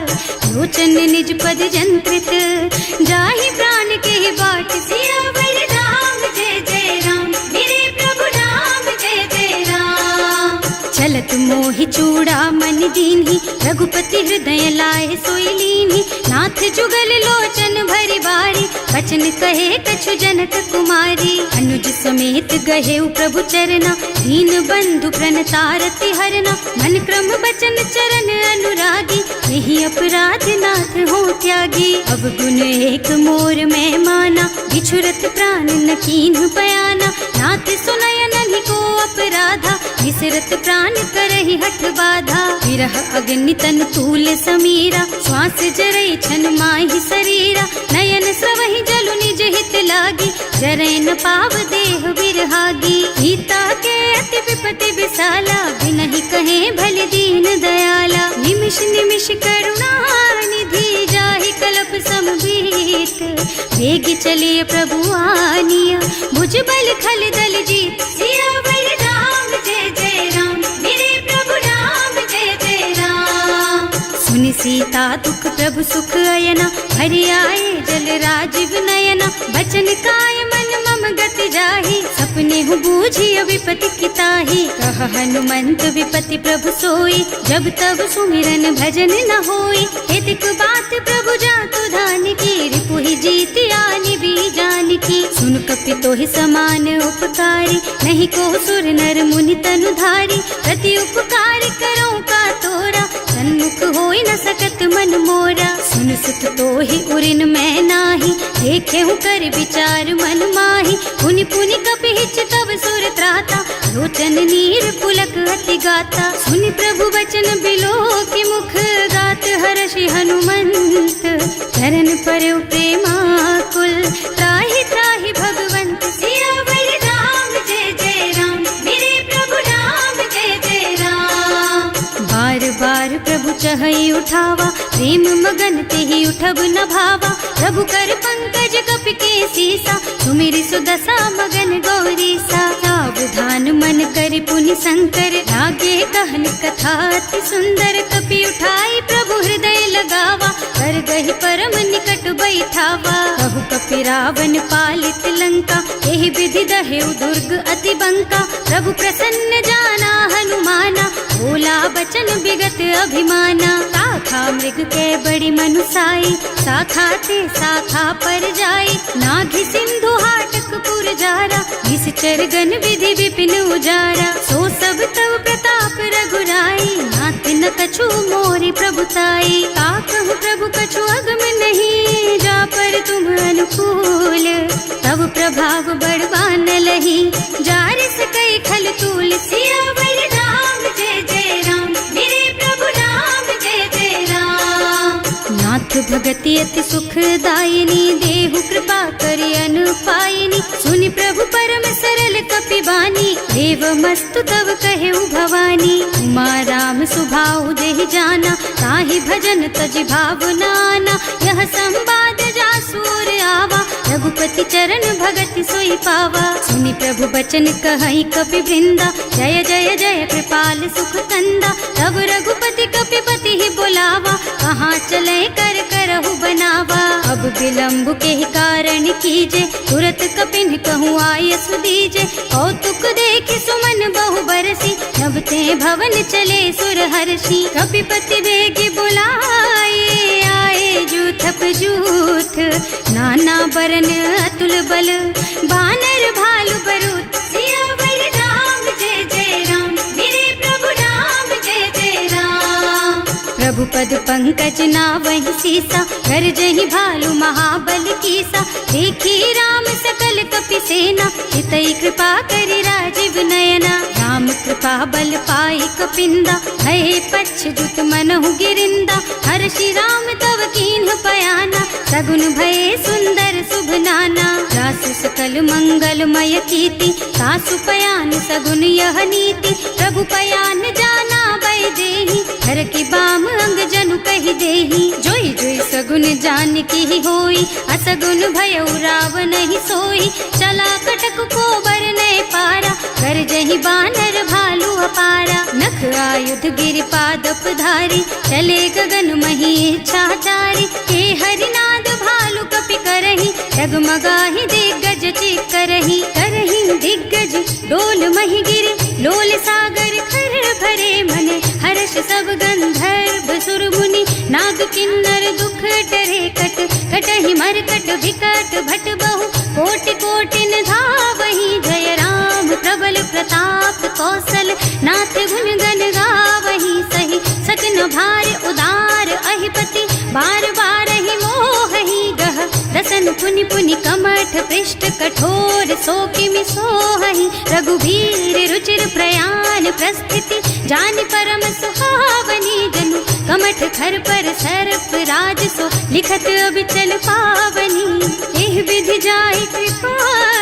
लोचन निज पद जंत्रित, जाहि प्राण के बाट। सियावर राम जय जय राम, मेरे प्रभु राम जय जय राम। चलत मोहि चूड़ा मन दीन्ही, रघुपति हृदय लाए सोई लीन्ही। नाथ जुगल लोचन भरि बारी, बचन कहे कछु जनक कुमारी। अनुज समेत गहे प्रभु चरना, दीन बंधु प्रणतारति हरना। मन क्रम बचन चरण अनुरागी, यही अपराध नाथ हो त्यागी। अब गुण एक मोर में माना, बिछुरत प्राण न कीन्ह बयाना। नाथ सुनय नन्हि को अपराधा, विसरत प्राण करहि हठ बाधा। विरह अग्नि तन तूल समीरा, श्वास जरई छन माहि शरीरा। नयन स्रवहि जलु निज हित लागी, जरै न पाव देह बिरहागी। सीता के अति विपति विसाला, बिनहि कहे भले दीन दयाला। निमिष निमिष करुणा निधि, जाहि कलप समभीत। वेग चलिए प्रभु आनिया, भुज बल खल दल जीत। सियावर राम जय जय राम, मेरे प्रभु राम जय जय राम। सुनि सीता दुख प्रभु सुख अयना, हरि आए जल राजीव नयना। बचन काय मन मम गति जाहि, सपने हूँ बूझी विपति किताहि। कह हनुमंत विपति प्रभु सोई, जब तब सुमिरन भजन न होई। हेतिक बात प्रभु जातु धान की, रिपुहि जीति आनि भी जान की। सुन कपि तोहि समान उपकारी, नहीं को सुर नर मुनि तनु धारी। प्रति उपकार करो का तोरा, सन्मुख होई न सकत मन मोरा। सुन सुत तोहि उरिन मैं नाही, देखे हूँ कर विचार मन माही। पुनि पुनि कपिहिच तब सुर त्राता, लोचन नीर पुलक अति गाता। सुनि प्रभु बचन बिलो की मुख, गात हर्षि हनुमंत। चरण परउ प्रेमाकुल, त्राहि त्राहि भगवंत। सियावर राम जय जय राम, मेरे प्रभु राम जय जय राम। बार बार प्रभु चहई उठावा, प्रेम मगन तेहि उठब न भावा। प्रभु कर पंकज कपि के सीसा, सुमिरि सुदशा मगन गौरीसा। सावधान मन करि पुनि शंकर, लागे कहन कथा अति सुंदर। कपि उठाई प्रभु हृदय लगावा, कर गहि परम निकट बैठावा। कहु कपि रावण पालित लंका, एहि विधि दहेउ दुर्ग अति बंका। प्रभु प्रसन्न जाना हनुमाना, बोला बचन विगत अभिमाना। शाखा मृग के बड़ी मनुसाई, शाखा ते शाखा पर जाई। नाघि सिंधु हाटक पुर जारा, निश्चर गण विधि विपिन उजारा। सो सब तव प्रताप रघुराई, नाथ न कछु मोरि प्रभुताई। ताकहु प्रभु कछु अगम नहीं, जा पर तुम अनुकूल। तब प्रभाव बड़वान लही, जार सकई खल तूल। सियावर राम जय जय राम, मेरे प्रभु राम जय जय राम। नाथ भगति अति सुखदायिनी, देहु कृपा करि अनुपायिनी। सुनि प्रभु परम सरल कपि बानी, देव मस्तु तव कहेउ भवानी। उमा राम सुभाउ जेहि जाना, ताहि भजन तजि भावनाना। यह संवाद जासुर आवा, रघुपति चरण भगति सोई पावा। सुनि प्रभु बचन कहई कपि वृंदा, जय जय जय कृपाल सुख कंदा। तब रघुपति कपिपति ही बुलावा, कहाँ चले कर करहु बनावा। अब विलम्ब के कारण कीजे, तुरत कपिन कहूँ आयस दीजे। कौतुक देखि सुमन बहु बरसी, नभ ते भवन चले सुर हर्षि। कपिपति बेगी बुलाए, आए जूथप जूथ। नाना बरन अतुल बल, बानर भालु बरूथ। सियावर राम जय जय राम, मेरे प्रभु राम जय जय राम। प्रभु पद पंकज नावहि सीसा, कर जहि भालु महाबल कीसा। देखी राम सकल कपि सेना, हितई कृपा करि राजीव नयना। राम कृपा बल पाई कपिंदा, भये पच्छ्युत मनहु गिरिंदा। हर्षि राम तव कीन्ह पयाना, सगुन भये सुंदर शुभ नाना। रासु सकल मंगलमय कीर्ति, सासु पयान सगुन यह नीति। प्रभु पयान जाना बै देहि, हर की बाम अंग जनु कहि देहि। जोई जोई सगुन जान की होई, असगुन भयउ रावण ही सोई। चला कटक को बर नै पारा, कर जहि बानर भालु अपारा। न नख आयुध गिरिपादप धारी, चले गगन मही इच्छाचारी। के हरिनाद भालु कपि करही, डगमगाहि दिग्गज चित करही। करही दिग्गज डोल मही गिरि, लोल सागर खर भरे मन। हर्ष सब गंधर्व सुर मुनि, नाग किन्नर दुख डरे कट। कटहि मरकट विकट भट बहु, कोटि कोटिन धावहि। जय राम प्रबल प्रताप कौशल, नाथ गुण गण गावहि। सही सकन भार उदार अहिपति, बार बार ही मोहि गह। रसन पुनि पुनि कमठ पृष्ठ, कठोर सो किमि सोहहि। रघुवीर रुचिर प्रयाण प्रस्थिति, जानि परम सुहावनी। जनु कमठ खर पर सर्प राज सो, लिखत अबिचल पावनी। एह विधि जाहि कृपा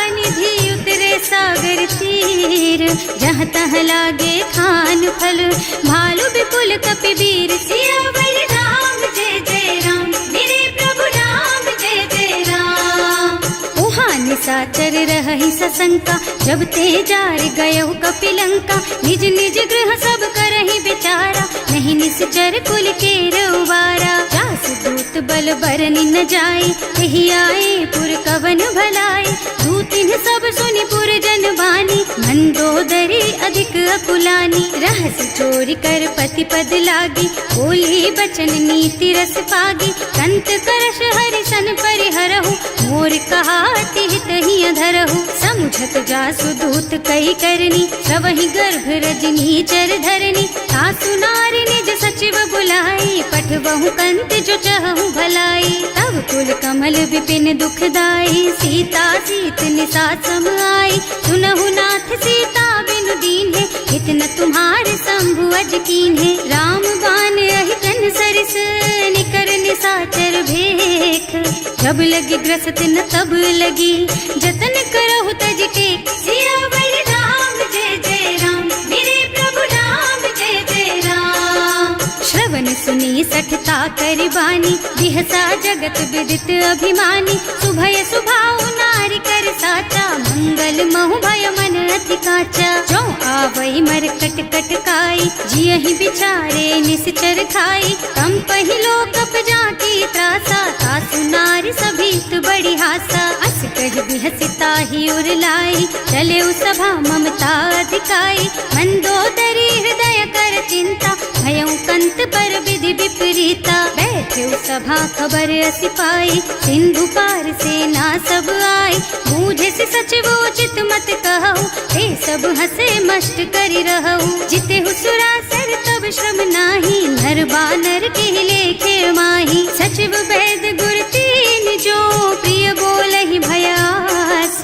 निधि, उतरे सागर तीर। जहाँ तहाँ लागे खान फल, भालु विपुल कपि वीर। सियावर राम जय जय राम, मेरे प्रभु राम जय जय राम। ओहा निशाचर रहहि सशंका, जब ते जार गयो कपिलंका। निज निज गृह सब करहि विचारा, नहीं निश्चर कुल के रउबारा। जास दूत बल बरनि न जाई, एहि आए पुर कवन भलाई। दूतिन सब सुनि पुर जन बानी, मंदोदरी अधिक अकुलानी। रहस चोरी कर पति पद लागी, बोली बचन नीति रस पागी। कंत करश हरि सन परिहरहु, मोर कहाति हित ही अधरहु। समुझत जासु दूत कही करनी, सवहि गर्भ रजनी चर धरनी। सासु नारी निज सचिव बुलाई, पठबहु कंत जो चहु भलाई। तब कुल कमल विपिन दुखदाई, सीता सीत निसा सम आई। सुनहु नाथ सीता बिनु दीन्हे, इतना तुम्हारे शंभु अज कीन्हे। राम बान अहितन सरिस, निकर निसाचर भेख। जब लगी ग्रसत न तब लगी, जतन करहु तज टेक। सियावर राम जय जय राम, मेरे प्रभु राम जय जय राम। श्रवण सुनी सठता करिबानी, बिहसा जगत विदित अभिमानी। सुभय सुभाउ नारी कर साचा, मंगल महु भय मन अति काचा। जो आवई मरकट कटकाई, जियहि बिचारे निश्चर खाई। कम पहिलो कप जाकी त्रासा, सासु नारी सभीत बड़ी हासा। अस कहि बिहसिता ही उर लाई, चले सभा ममता अधिकाई। मंदोदरी हृदय कर चिंता, भयउ कंत पर विधि विपरीता। बैठे सभा खबर असी पाई, सिंधु पार सेना सब आई। बूझे से सचिव उचित मत कहु, हे सब हसे मस्त करि रहु। जिते सुरासर तब श्रम नाही, नर बानर के लेखे माही। सचिव वैद गुर तीन जो, प्रिय बोलहि भयास।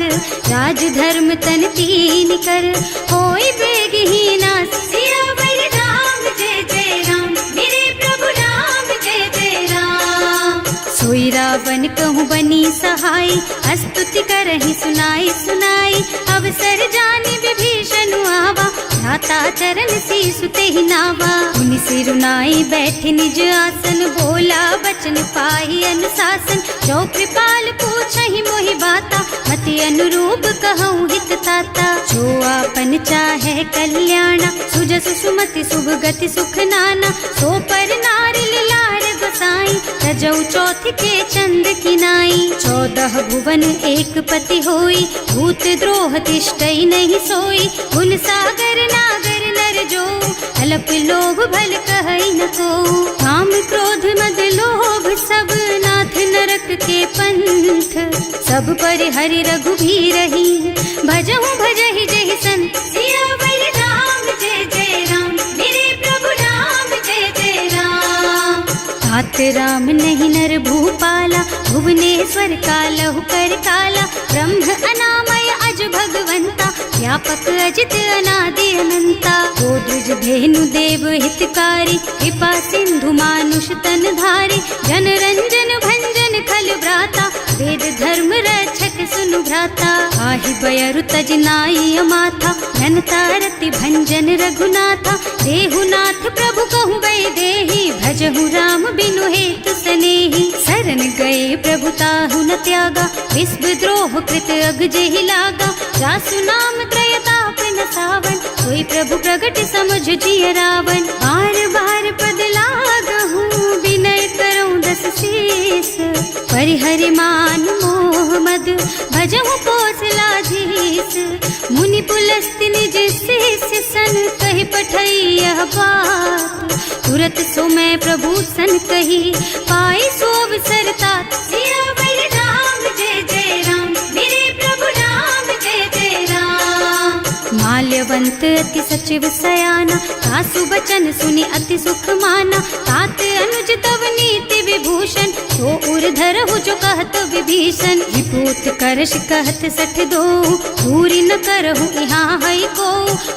राज धर्म तन तीन कर, होई बेगहि नास। सियावर राम जय जय राम, मेरे प्रभु राम जय जय राम। सोई रावण कहूँ बनी सहाय, स्तुति करहि सुनाई सुनाई। अवसर जानि विभीषण आवा, भ्राता चरण सीसु तेहि नावा। मुनि सिरुनाई बैठे निज आसन, बोला बचन पाहि अनुशासन। जो कृपाल पूछहि मोहि बाता, मति अनुरूप कहूँ हित ताता। जो आपन चाहे कल्याणा, सुजस सुमति शुभ गति सुख नाना। सो पर नारी लार गोसाई, रजौ चौथ के चंद किनाई। 14 भुवन एक पति होई, भूत द्रोह तिष्ठई नहीं सोई। गुण सागर नागर नर जो, अल्प लोभ भल कहई न को। काम क्रोध मद लोभ सब, नाथ नरक के पंथ। सब पर हरि रघुबीरहि, भजहु भजहि जहि संत। सियावर राम जय जय राम, मेरे प्रभु राम जय जय राम। तात राम नहीं नर भूपाला, भुवनेश्वर कालहु कर काला। ब्रह्म अनामय अज भगवंता, व्यापक अजित अनादि अनंता। गोद्विज धेनु देव हितकारी, कृपा सिंधु मानुष तन धारी। जन रंजन भंजन खल भ्राता, वेद धर्म रक्षक सुनु भ्राता। आहि बयरु तज नाई अमाथा, घनता रति भंजन रघुनाथा। देहुनाथ प्रभु कहु बै देहि, भजहु राम बिनु हेतु सनेहि। शरण गए प्रभु ताहु न त्यागा, विश्व द्रोह कृत अग जेहि लागा। जासु नाम त्रयताप न सावन, सोई प्रभु प्रगट समझ जिय रावण। बार बार पद लागहूँ विनय करऊँ दस शीस, परिहरि मान मोह मद भजहु कौशलाधीश। मुनि पुलस्त्य निज शिष्य सन कहि पठई यह बात, तुरत सो मैं प्रभु सन कही पाई सो अवसर तात। सियावर राम जय जय राम, मेरे प्रभु राम जय जय राम। माल्यवंत अति सचिव सयाना, सासु बचन सुनि अति सुख माना। तात अनुज तव नीति विभूषण, सो उर धरहु जो कहत विभीषण। विभूत करश कहत सठ दो, दूरी न करहु यहाँ हई को।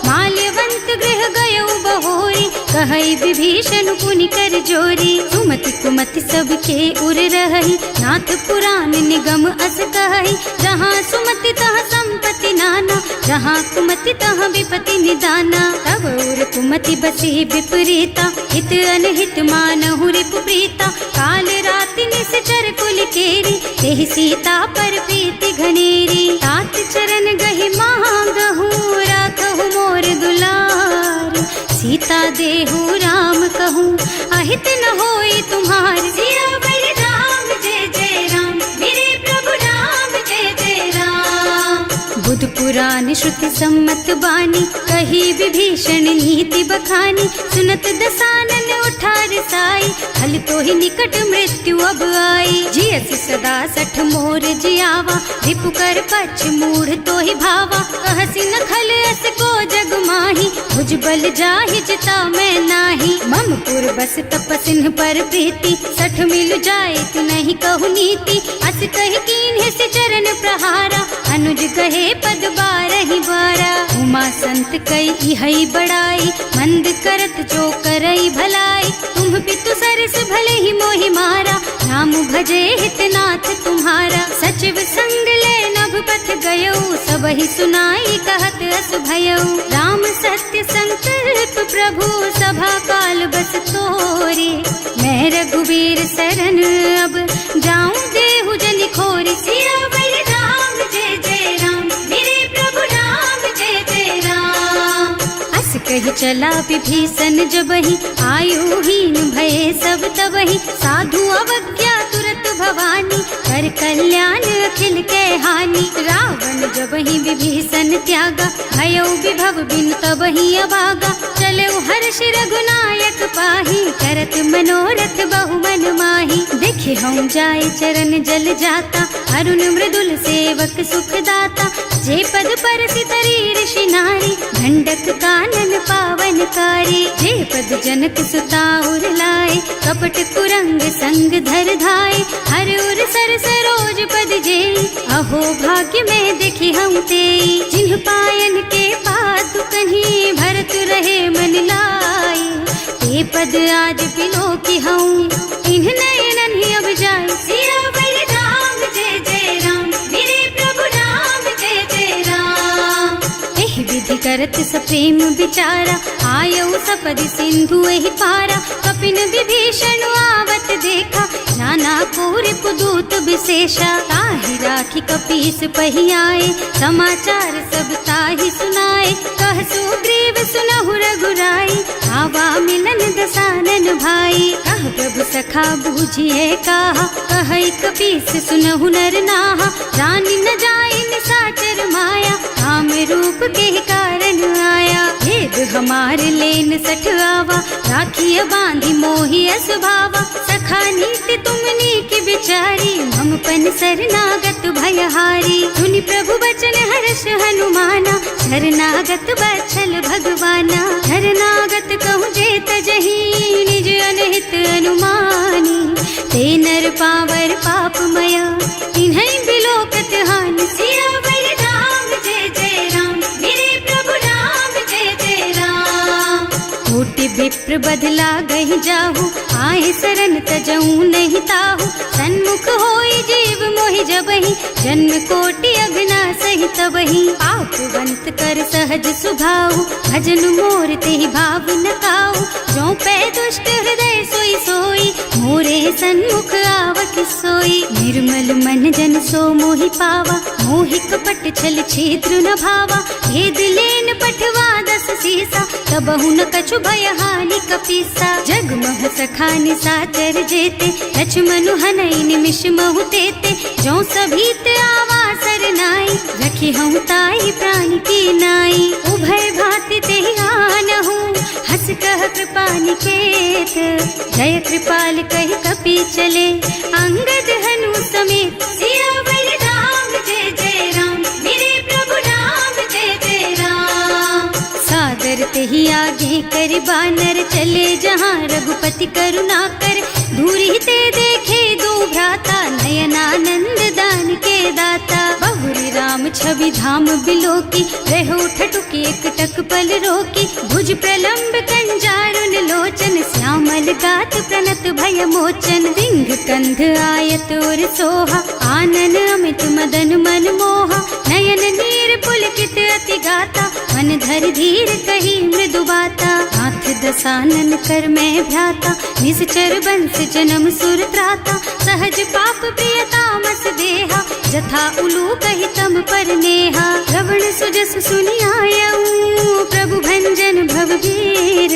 माल्यवंत गृह गयो बहोरी, कहई विभीषण पुनि कर जोरी। सुमति कुमति सबके उर रही, नाथ पुराण निगम अस कहई। जहाँ सुमति तहाँ संपत्ति नाना, जहाँ कुमति तहाँ विपति निदाना। तब उर कुमति बसी विपरीता, हित अनहित मानहु रिपु प्रीता। काल राति निश्चर कुल केरी, तेहि सीता पर प्रीति घनेरी। तात चरण गहि मांगहु, राखहु मोर दुलार। सीता देहु राम कहूँ, अहित न होई तुम्हार। सियावर राम जय जय राम, मेरे प्रभु राम जय जय राम। बुध पुराण श्रुति सम्मत बानी, कही विभीषण नीति बखानी। सुनत दसानन उठा रसाई, हल तो ही निकट मृत्यु अब आई। जियस सदा सठ मोर जियावा, रिपु कर पछ मूढ़ तो ही भावा। कहसी न खल अस को जग माही, भुज बल जाहि जिता मैं नाही। मम पुर बस तपसिन पर प्रीति, सठ मिल जाए तु नहीं कहु नीति। अस कहि कीन्हे से चरण प्रहारा, अनुज कहे पद बारहि बारा। उमा संत कई हई बड़ाई, मंद करत जो करई भलाई। तुम पितु सरस भले ही मोहि मारा, नाम भजे हितनाथ तुम्हारा। सचिव संग ले नभ पथ गयो, सबहि सुनाई कहत अस भयो। राम सत्य संकल्प प्रभु, सभा काल बस तोरे। मैं रघुवीर शरण अब, जाऊं देहु जनि खोरी। सियावर राम जय जय राम, मेरे प्रभु राम जय जय राम। अस कहि चला विभीषण जबहि, आयुहीन भये सब तबहि। साधु अवज्ञा तुरत भवानी, कर कल्याण अखिल के हानि। रावण जबहि विभीषण त्यागा, भयो विभव बिनु तबहि अभागा। चलो हर्ष रघुनायक पाहि, करत मनोरथ बहु मन माहि। देखे हम जाय चरण जल जाता, अरुण मृदुल सेवक सुख दाता। जे पद पर सितरी ऋषि नारी, ढंडक कानन पावन कारी। जे पद जनक सुता उर लाए, कपट कुरंग संग धर धाय। हर उर सर सरोज पद जेई, अहो भाग्य में देखी हम तेई। जिन्ह पायन के पादु कहीं, भरत रहे मन लाई। ते पद आज बिलो की हूँ, इन्ह नयनन ही अब जाए। सियावर राम जय जय राम, मेरे प्रभु राम जय जय राम। एहि विधि करत सप्रेम विचारा, आयौ सपदि सिंधु एहि पारा। कपिन विभीषण आवत देखा, नाना को रिपुदूत विशेषा। ताहि राखी कपीस पहि आए, समाचार सब ताहि सुनाए। कह सुग्रीव सुनहु रघुराई, आवा मिलन दसानन भाई। कह प्रभु सखा बूझिए कहा, कहै कपीस सुनहु नर नाहा। जानि न जाय निशाचर माया, काम रूप के कारण आया। भेद हमार लेन सठ आवा, राखिय बांधि मोहि असभावा। सखा नीति तुमनी की बिचारी, हम पन शरणागत भयहारी। सुनि प्रभु बचन हर्ष हनुमाना, शरणागत बछल भगवाना। शरणागत कहूँ जे तजहि, निज अनहित अनुमानी। ते नर पावर पापमया, तिन्है बिलोकत हानि। सियावर राम जय जय राम, मेरे प्रभु राम जय जय राम। कोटि विप्र बदला गहि जाहु, आए शरण तजऊ नहीं ताहु। सन्मुख होई जीव मोहि जबहि, जन्म कोटि अघनासहि तबहि। पापवंत कर सहज सुभाऊ, भजन मोर तेहि भाव न काऊ। जो पै दुष्ट हृदय सोई सोई, मोरे सन्मुख आवत सोई। निर्मल मन जन सो मोहि पावा, मोहि कपट छल छिद्र न भावा। भेद लेन पठवा दस सीसा, तबहु न कछु भय हानि कपीसा। जगमह सखा निसाचर जेते, लक्ष्मण हनई निमिष महु तेते। जो सभीत आवा सरनाई, रखी हूँ ताई प्राण की नाई। उभय भांति तेहि आनहु, हस कह कृपा निकेत। जय कृपाल कहि कपि चले, अंगद हनु समेत। सियावर राम जय जय राम, मेरे प्रभु राम जय जय राम। सादर तेहि आगे कर बानर, चले जहाँ रघुपति करुणा कर। दूरी ते देखे दो भ्राता, नयनानंद दान के दाता। बहुरी राम छवि धाम बिलोकी, रहो ठटुकी एकटक पल रोकी। भुज प्रलंब कंजारुन लोचन, श्यामल गात प्रणत भय मोचन। सिंह कंध आयत और सोहा, आनन अमित मदन मन मोहा। नयन नीर पुलकित अति गाता, मन धर धीर कही मृदु बाता। हाथ दसानन कर मैं भ्राता, निश्चर बंस जन्म सुर त्राता। सहज पाप प्रिय तामस देहा, जथा उलू कहि तम पर नेहा। श्रवण सुजस सुनि आयऊ, प्रभु भंजन भवभीर।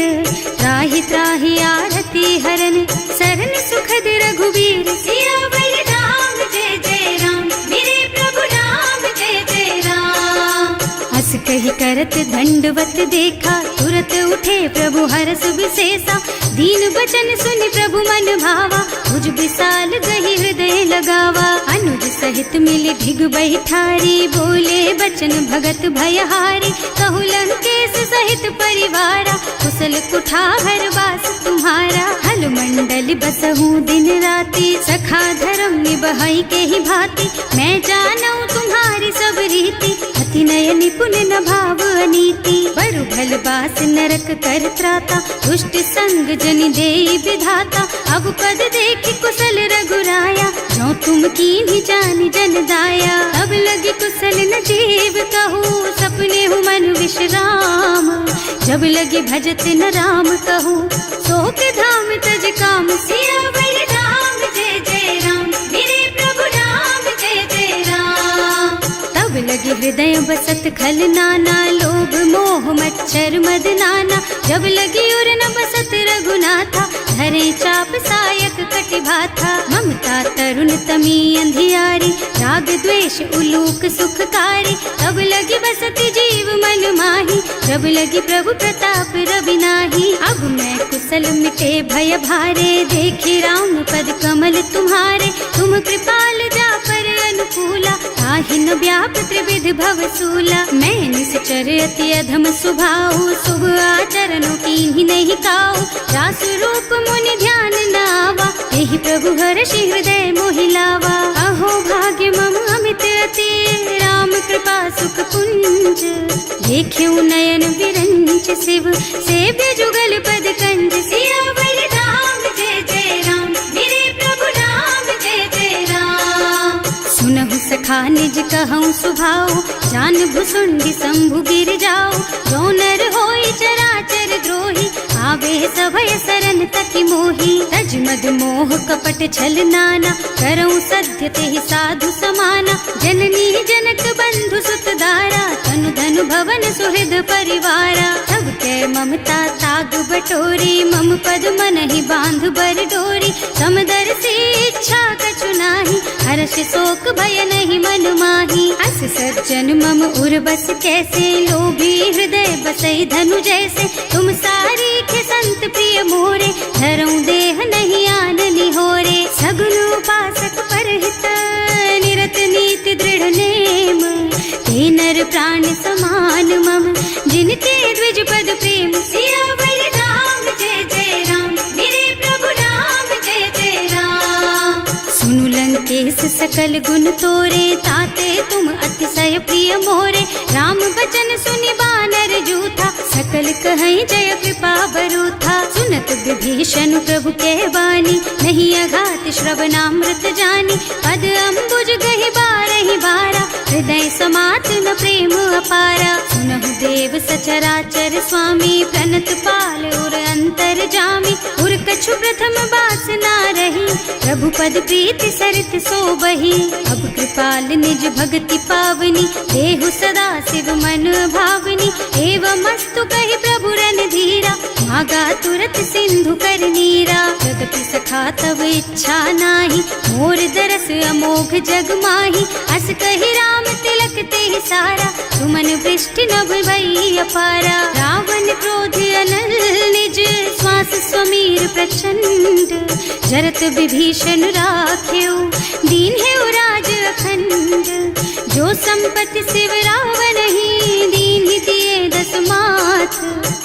त्राहि त्राहि आरती हरन, सरन सुखद रघुबीर। सियावर राम जय जय राम, मेरे प्रभु राम जय जय राम। हस कहि करत दंडवत देखा, तुरत उठे प्रभु हरस विशेषा। दीन बचन सुनि प्रभु मन भावा, भुज विशाल गहि हृदय लगावा। अनुज सहित मिली ढिग बैठारी, बोले बचन भगत भयहारी। कहु लंकेश सहित परिवारा, कुशल कुठार वास तुम्हारा। हल मंडल बसहु दिन राति, सखा धर्म निबहई के ही भांति। मैं जानऊ तुम्हारी सब रीति, अति नय निपुण न भाव अनीति। बरु भल बास नरक कर त्राता, दुष्ट संग जनि देई विधाता। अब पद देखि कुशल रघुराया, जो तुम कीन्ही जानि जन दाया। अब लगी कुशल न जीव कहूँ, सपने हूँ मन विश्राम। जब लगी भजत न राम कहूँ, सोक धाम तज काम। सियावर राम जय जय राम, मेरे प्रभु राम जय जय राम। तब लगी हृदय बसत खल नाना, लोभ मोह मच्छर मद नाना। जब लगी उर न बसत रघुनाथा, धरे चाप सायक कटि भाथा। ममता तरुण तमी अंधियारी, राग द्वेष उलूक सुखकारी। तब लगी बसती जीव मन माही, जब लगी प्रभु प्रताप रवि नाही। अब मैं कुशल मिटे भय भारे, देखी राम पद कमल तुम्हारे। तुम कृपाल जा पर अनुकूला, ताहि न व्याप त्रिविध भव सूला। मैं निश्चर अति अधम सुभाऊ, शुभ आचरणों कीन्ही नहीं काऊ। रास रूप मुनि ध्यान नावा, यही प्रभु हर्षि हृदय मोहि लावा। अहो भाग्य मम अमित अति, राम कृपा सुख पुंज। देखियो नयन विरंच शिव, सेव्य जुगल पद कंज। सियावर राम जय जय राम, मेरे प्रभु राम जय जय राम। सुनहु सखा निज कहूँ सुभाऊ, जान भुसुंडी शंभु गिर जाओ। जो नर होई चराचर द्रोही, आवे सभय सरन तकी मोही। तज मद मोह कपट छल नाना, करऊँ सत्य तेहि साधु समाना। जननी जनक बंधु सुत दारा, तनु धनु भवन सुहृद परिवारा। तब कै ममता ताग बटोरी, मम पद मनहि बांध बर डोरी। समदर्शी इच्छा कछु नाही, हर्ष शोक भय नहीं मन माही। अस सज्जन मम उर बस कैसे, लोभी हृदय बसई धनु जैसे। तुम सारी के संत प्रिय मोरे, धरऊँ देह नहीं आन निहोरे। सगुन उपासक परहित, निरत नीति दृढ़ नेम। ते नर प्राण समान मम, जिनके द्विज पद प्रेम। सियावर राम जय जय राम, मेरे प्रभु राम जय जय राम। सुनु लंकेश सकल गुण तोरे, ताते तुम अतिशय प्रिय मोरे। राम बचन सुनि बानर जूथा, सकल कहई जय कृपा बरूथा। सुनत विभीषण प्रभु के बानी, नहीं अघात श्रवणामृत जानी। पद अम्बुज गहि बारहि बारा, हृदय समात न प्रेम अपारा। सुनहु देव सचराचर स्वामी, प्रणत पाल उर अंतर जामी। उर कछु प्रथम बास ना रही, प्रभु रघुपद प्रीति सरित सोबहि। अब कृपाल निज भगति पावनी, देहु सदा शिव मन भावनी। एवं मस्तु कहि प्रभु रणधीरा, मागा तुरत सिंधु कर नीरा। जगति सखा तब इच्छा नाही, मोर दरस अमोघ जग माही। अस कहि राम तिलक तेहि सारा, सुमन वृष्टि नभ भई अपारा। रावण क्रोध अनल निज, श्वास स्वमीर प्रचंड। जरत विभीषण राख्यो, दीन है राज अखंड। जो संपत्ति शिव रावण ही, दीन ही दिए दस मात।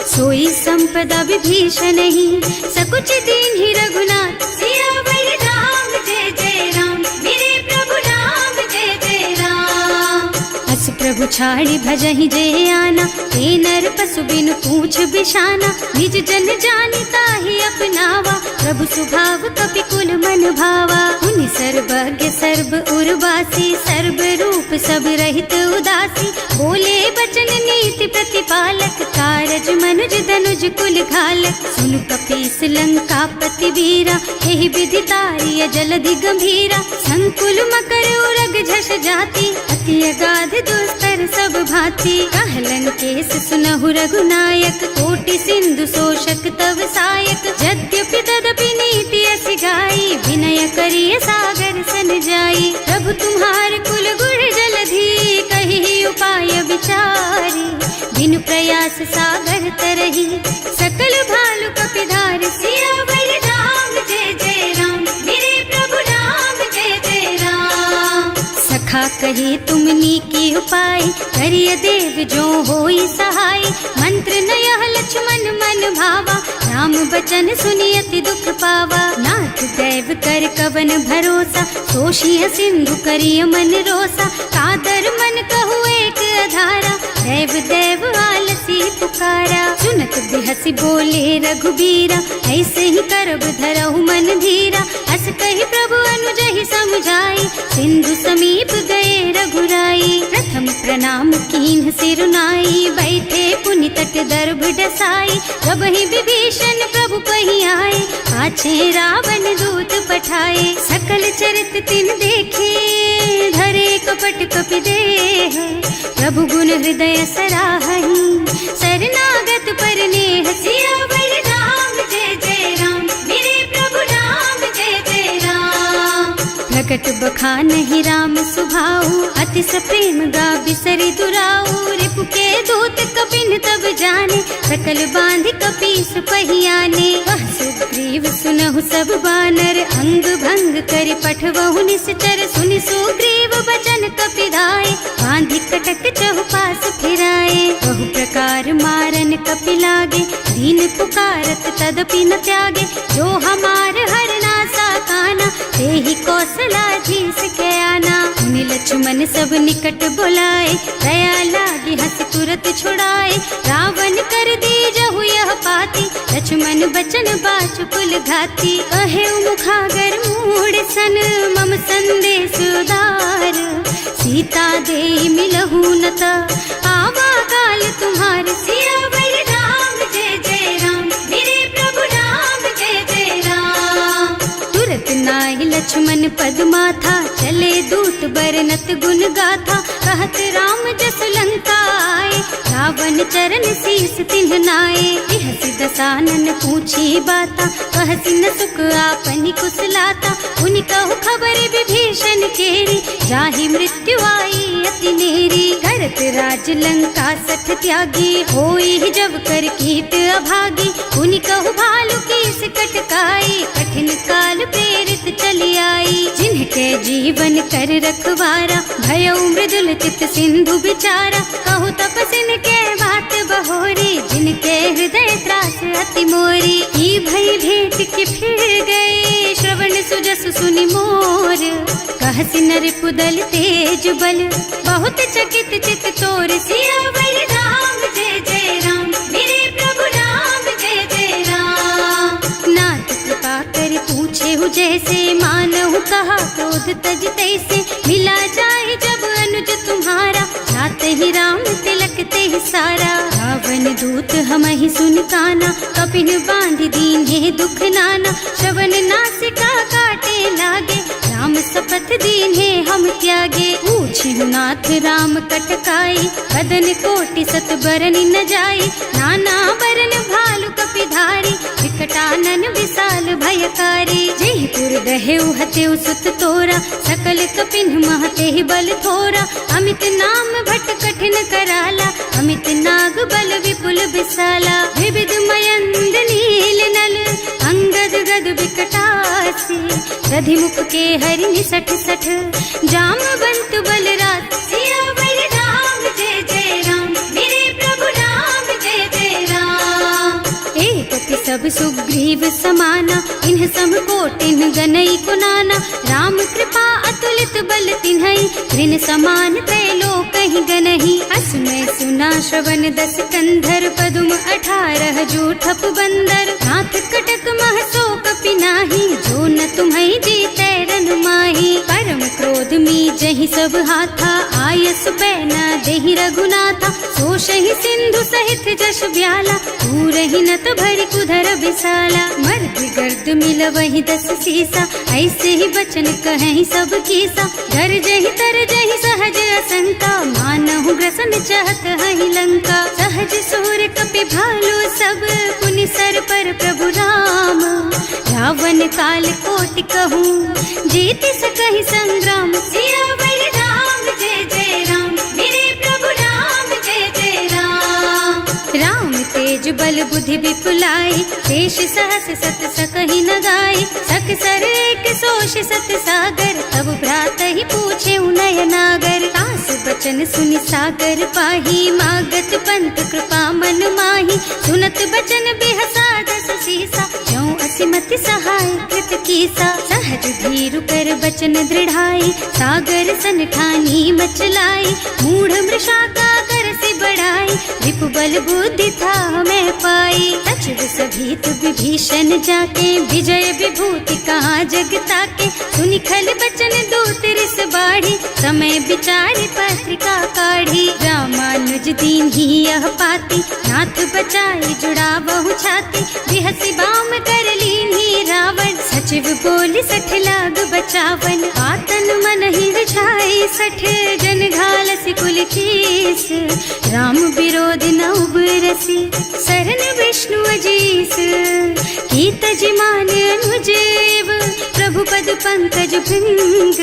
सोई संपदा विभीषण ही, सकुच दीन ही रघुनाथ। सियावर राम जय जय राम, मेरे प्रभु राम जय जय राम। अस प्रभु छाड़ी भजहि जय आना, ते नर पशु बिनु पूछ बिशाना। निज जन जानि ताहि अपनावा, प्रभु स्वभाव कपि कुल मन भावा। उनि सर्वज्ञ सर्व उर्वासी, सर्व रूप सब रहित उदासी। बोले बचन नीति प्रतिपालक, कारज मनुज धनुज कुल घालक। सुनु कपीस लंकापति वीरा, एहि विधि तारिय जलधि गंभीरा। संकुल मकर उरग झष जाति, अति अगाध दुस्तर सब भांति। कहलन केस सुनहु रघुनायक, कोटि सिंधु शोषक तव सायक। यद्यपि तदपि नीति अस गाई, विनय करिय सागर सन जाई। प्रभु तुम्हार कुल गुण जलधि, कहि उपाय विचारी। बिनु प्रयास सागर तरही, सकल भालु कपिधार। सियावर राम जय जय राम, मेरे प्रभु राम जय जय राम। सखा कहे तुमनी की उपाय, करिय देव जो होई सहाय। मंत्र नयह लक्ष्मण मन भावा, राम बचन सुनि अति दुख पावा। नाथ दैव कर कवन भरोसा, सोषिय सिंधु करिय मन रोसा। कादर मन कहु एक अधारा, दैव देव आलसी पुकारा। सुनत बिहसी बोले रघुबीरा, ऐसे ही करब धरहु मन धीरा। अस कहि प्रभु अनुजहि समझाई, सिंधु समीप गए रघुराई। प्रथम प्रणाम कीन्ह सिरुनाई, बैठे पुनि तट दर्भ डसाई। जब ही विभीषण प्रभु कहि आए, पाछे रावण दूत पठाए। सकल चरित तिन देखे, धरे कपट कपि देह। प्रभु गुण हृदय सराहहि, शरणागत पर नेह। सियावर राम जय जय राम, मेरे प्रभु राम जय जय राम। प्रकट बखानहि राम सुभाऊ, अति सप्रेम गा बिसरि दुराऊ। रिपु के दूत कपिन तब जाने, सकल बांधि कपीस पहियाने। वह सुग्रीव सुनहु सब बानर, अंग भंग करि पठवहु निश्चर। सुनि सुग्रीव बचन कपिधाय, बांधि कटक चहुपास फिराए। बहु प्रकार मारन कपि लागे, दीन पुकारत तदपि न त्यागे। जो हमार हरनासा काना, तेहि कौशलाधीश के आना। मुनि लक्ष्मण सब निकट बुलाए, दया लागी हंस तुरत छुड़ाए। रावण कर दीजहु यह पाती, लक्ष्मण बचन बाचु कुल घाती। कहे मुखागर मूढ़ सन, मम संदेश उदार। सीता दे मिलहु न ता, आवा काल तुम्हार। सियावर राम जय जय राम, मेरे प्रभु राम जय जय राम। तुरत नाहि लक्ष्मण पद माथा, चले दूत बरनत गुण गाथा। कहत राम जस लंका आए, रावण चरण शीस तिन्ह नाए। बिहसि दसानन पूछी बाता, कहसि न सुख आपनि कुशलाता। उनि कहु खबर विभीषण केरी, जाहि मृत्यु आई अति नेरी। करत राज लंका सठ त्यागी, होई जब कर कीट अभागी। उनि कहु भालु कीस कटकाई, कठिन काल प्रेरित चली आई। जिनके जीवन कर रखवारा, भयउ मृदुल चित सिंधु बिचारा। कहु तपसिन के बात बहोरी, जिनके हृदय त्रास अति मोरी। ई भई भेंट के फिर गए, श्रवण सुजस सुनि मोर। कहसि नर पुदल तेज बल, बहुत चकित चित तोर। सियावर राम जय जय राम, मेरे प्रभु राम जय जय राम। नाथ कृपा कर पूछे हु जैसे, मानहु कहा क्रोध तज तैसे। मिला जाए जब अनुज तुम्हारा, जाते ही राम तिलक ते सारा। रावण दूत हमहि सुन काना, कपिन बांधि दीन्हे दुख नाना। श्रवण नासिका काटे लागे, दीन है हम त्यागे। पूछिहु नाथ राम कटकाई, बदन कोटि सत बरन न जाई। नाना बरन भालु कपिधारी, विकटानन विशाल भयकारी। जयपुर दहेउ हतेउ सुत तोरा, सकल कपिन महते बल थोरा। अमित नाम भट कठिन कराला, अमित नाग बल विपुल विशाला। विविध मयंद नील नल, अंगद गद विकटासी। दधिमुख के हरि निसठ सठ, जामवंत बलराज। सियावर राम जय जय राम, मेरे प्रभु राम जय जय राम। एक कपि सब सुग्रीव समाना, इन्ह सम कोटिन गनई कुनाना। राम कृपा अतुलित बल तिन्हई, ऋण समान त्रैलोकहि गनहि। असमय सुना श्रवण दस कंधर, पदुम 18 जूठप बंदर। नाथ कटक महसो कपि नाही, जो न तुम्हई जीतै रन माही। परम क्रोध मी जहि सब हाथा, आयस पैना देहि रघुनाथा। सोषहि सिंधु सहित जश ब्याला, पूरहि नत भरि कुधर विशाला। मर्द गर्द मिलवहि 10 सीसा, ऐसे ही बचन कहहि सब कीसा। गरजहि तरजहि सहज असंका, मानहु ग्रसन चाहत हहि लंका। सहज सुर कपि भालु सब, पुनि सर पर प्रभु राम। रावण काल कोटि कहूँ, जीति सकहि संग्राम। सियावर राम जय जय राम, मेरे प्रभु राम जय जय राम। राम तेज बल बुद्धि विपुलाई, शेष सहस सत सकहि न गाई। सक सर एक सोष सत सागर, तब भ्रात ही पूछे नय नागर। तास बचन सुनि सागर पाही, मागत पंत कृपा मन माही। सुनत बचन बिहसा 10 सीसा, ज्यों असिमति सहाय कृत कीसा। सहज धीरु कर बचन दृढ़ाई, सागर सन ठानी मचलाई। मूढ़ मृषा का कर से बढ़ाई, रिपु बल बुद्धि था मैं पाई। सचिव सभीत विभीषण जाके, विजय विभूति कहाँ जग ताके। सुनि खल बचन दूत रिस बाढ़ी, समय विचारि पत्रिका काढ़ी। रामानुज दीन ही यह पाती, नाथ बचाई जुड़ा बहु छाती। बिहसी बाम कर लीन्ही रावण, सचिव बोली 60 लाग बचावन। आतन मन ही रिझाई 60, जन घालसी कुल कीस। राम विरोध न उबरसी, शरण विष्णु अजीस। कीत जिमान अनुजेव, प्रभु पद पंकज भृंग।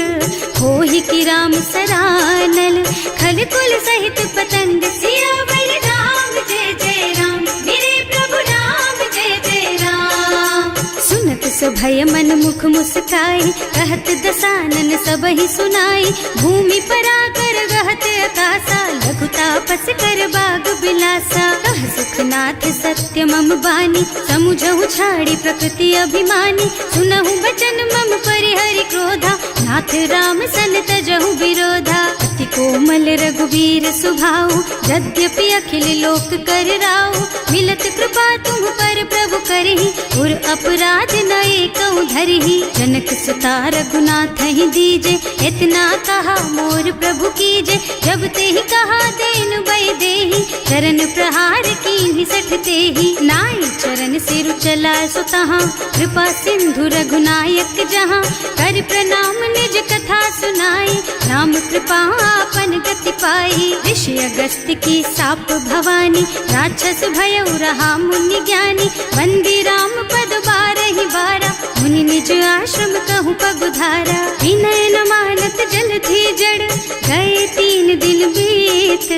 होहि की राम सरानल, खल कुल सहित पतंग। सियावर राम जय जय राम, मेरे प्रभु राम जय जय राम। सुनत सभय मन मुख मुस्काई, कहत दसानन सबहि सुनाई। भूमि पराकर गहत आकाशा, लघु तापस कर बाग बिलासा। कह सुखनाथ सत्य मम बानी, समुझहु छाड़ी प्रकृति अभिमानी। सुनहु बचन मम परिहरि क्रोधा, नाथ राम सन तजहु विरोधा। अति कोमल रघुवीर सुभाऊ, यद्यपि अखिल लोक कर राऊ। मिलत कृपा तुम पर प्रभु करहि, उर अपराध न एकउ धरहि। जनक सुता रघुनाथ ही दीजे, इतना कहा मोर प्रभु कीजे। जब ते ही कहा देन बई देहि, चरण प्रहार कीन्ही 60 तेहि। नाई चरण सिरु चला सुतहाँ, कृपा सिंधु रघुनायक जहाँ। कर प्रणाम निज कथा सुनाई, राम कृपा आपन गति पाई। ऋषि अगस्त्य की साप भवानी, राक्षस भयउ रहा मुनि ज्ञानी। बंदी राम पद 12 बारा, मुनि निज आश्रम कहूँ पगुधारा। विनय न मानत जल थी जड़, गए 3 दिन बीत।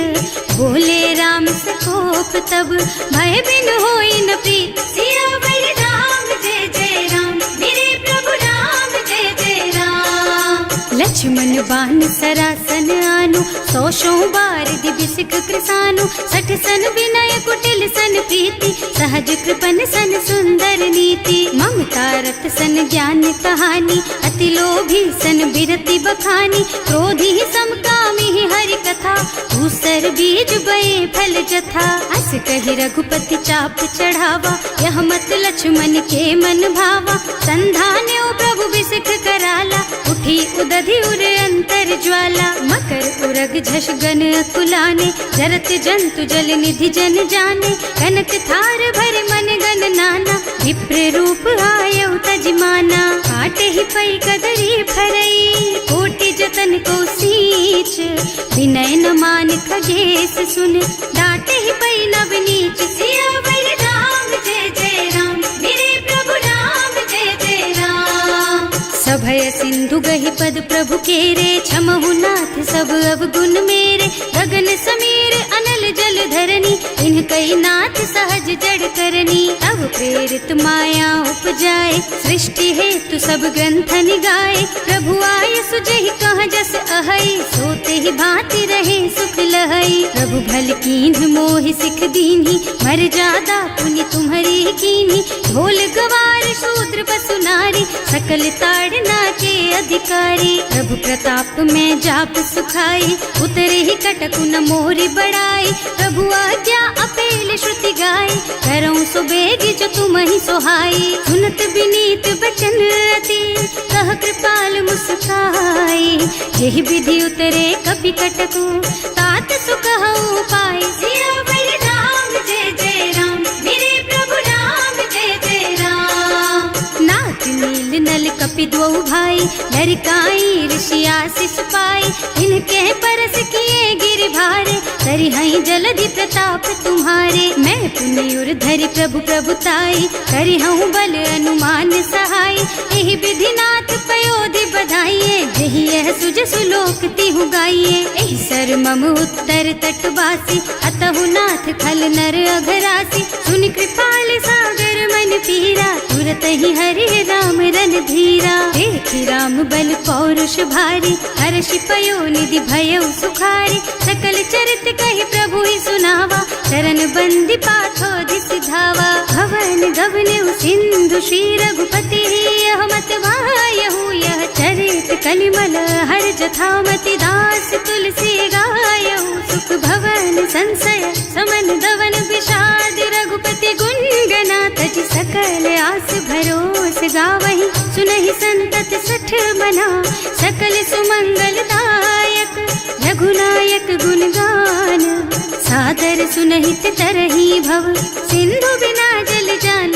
बोले राम सकोप तब, भय बिन होई न प्रीत। सियावर राम जय जय राम, मेरे प्रभु राम जय जय राम। लक्ष्मण बान सरासन आनु, 100 बार दिव्य सिख कृसानु। 60 सन विनय कुटिल सन प्रीति, सहज कृपन सन सुंदर नीति। ममता रत सन ज्ञान कहानी, अति लोभी सन बिरति बखानी। क्रोधी समकामी हरि कथा, दूसर बीज बये फल जथा। अस कहि रघुपति चाप चढ़ावा, यह मत लक्ष्मण के मन भावा। संधान्यो प्रभु बिसिख कराला, उठी उदधि उर अंतर ज्वाला। मकर उरग झष गन अकुलाने, जरत जंतु जल निधि जन जाने। कनक थार भर मन गन नाना, विप्र रूप आयउ तजमाना। काटे ही पै कदरी फरई, कोट नीच, विनय न मान खगेश सुन, डांटे ही पई नवनीच। सियावर राम जय जय राम, मेरे प्रभु राम जय जय राम। सभय सिंधु गहि पद प्रभु केरे, क्षमहु नाथ सब अवगुण मेरे। गगन समीर अनल जल धरनी, इन्ह कई नाथ सहज जड़ करनी। तब प्रेरित माया उपजाए, सृष्टि हेतु सब ग्रंथन गाए। प्रभु आय सुजहि कह जस अहै, सोते ही भांति रहे सुख लहै। प्रभु भल कीन्ह मोहि सिख दीन्ही, मर्यादा पुनि तुम्हरी कीन्ही। ढोल गवार शूद्र बसु नारी, सकल ताड़ना के अधिकारी। प्रभु प्रताप में जाप सुखाई, उतरे ही कटकु न मोरी बढ़ाई। प्रभु आज्ञा अपेल श्रुति गाय, करऊं सो बेग जो तुम ही सोहाई। सुनत विनीत बचन अति, कह कृपाल मुस्काई। यही विधि उतरे कपि कटकु, तात सुकहु पाई। सियावर राम जय जय राम, मेरे प्रभु राम जय जय राम। नाथ नील नल कपि द्वौ भाई, लरिकाई ऋषि आशीष पाई। इनके परस किए गिर भारे, तरि हई जलधि प्रताप तुम्हारे। मैं पुनि उर धरि प्रभु प्रभुताई, करि हूँ बल अनुमान सहाय। एहि विधि नाथ पयोधि बधाइए, जहि यह सुज सुलोक तिहु गाइए। एहि सर मम उत्तर तटवासी, अतहु नाथ खल नर अघरासी। सुनि कृपाल सागर मन पीरा, तुरत ही हरि राम रन धीरा। देखि राम बल पौरुष भारी, हर्षि पयो निधि भयउ सुखारी। सकल चरित कहि प्रभु ही सुनावा, चरण बंदी पाथोधि सिधावा। भवन गगन सिंधु श्री रघुपति, यह मत वायहु यह चरित कलिमल हर जथामति। दास तुलसी गायहु, सुख भवन संशय समन दवन विषाद। रघुपति गुण गना तज सकल आस भरोस गावहि। सुनहि संतत सठ मना, सकल सुमंगल दायक। रघुनायक गुण गान, सादर सुनहित तरही भव। सिंधु बिना जल जान,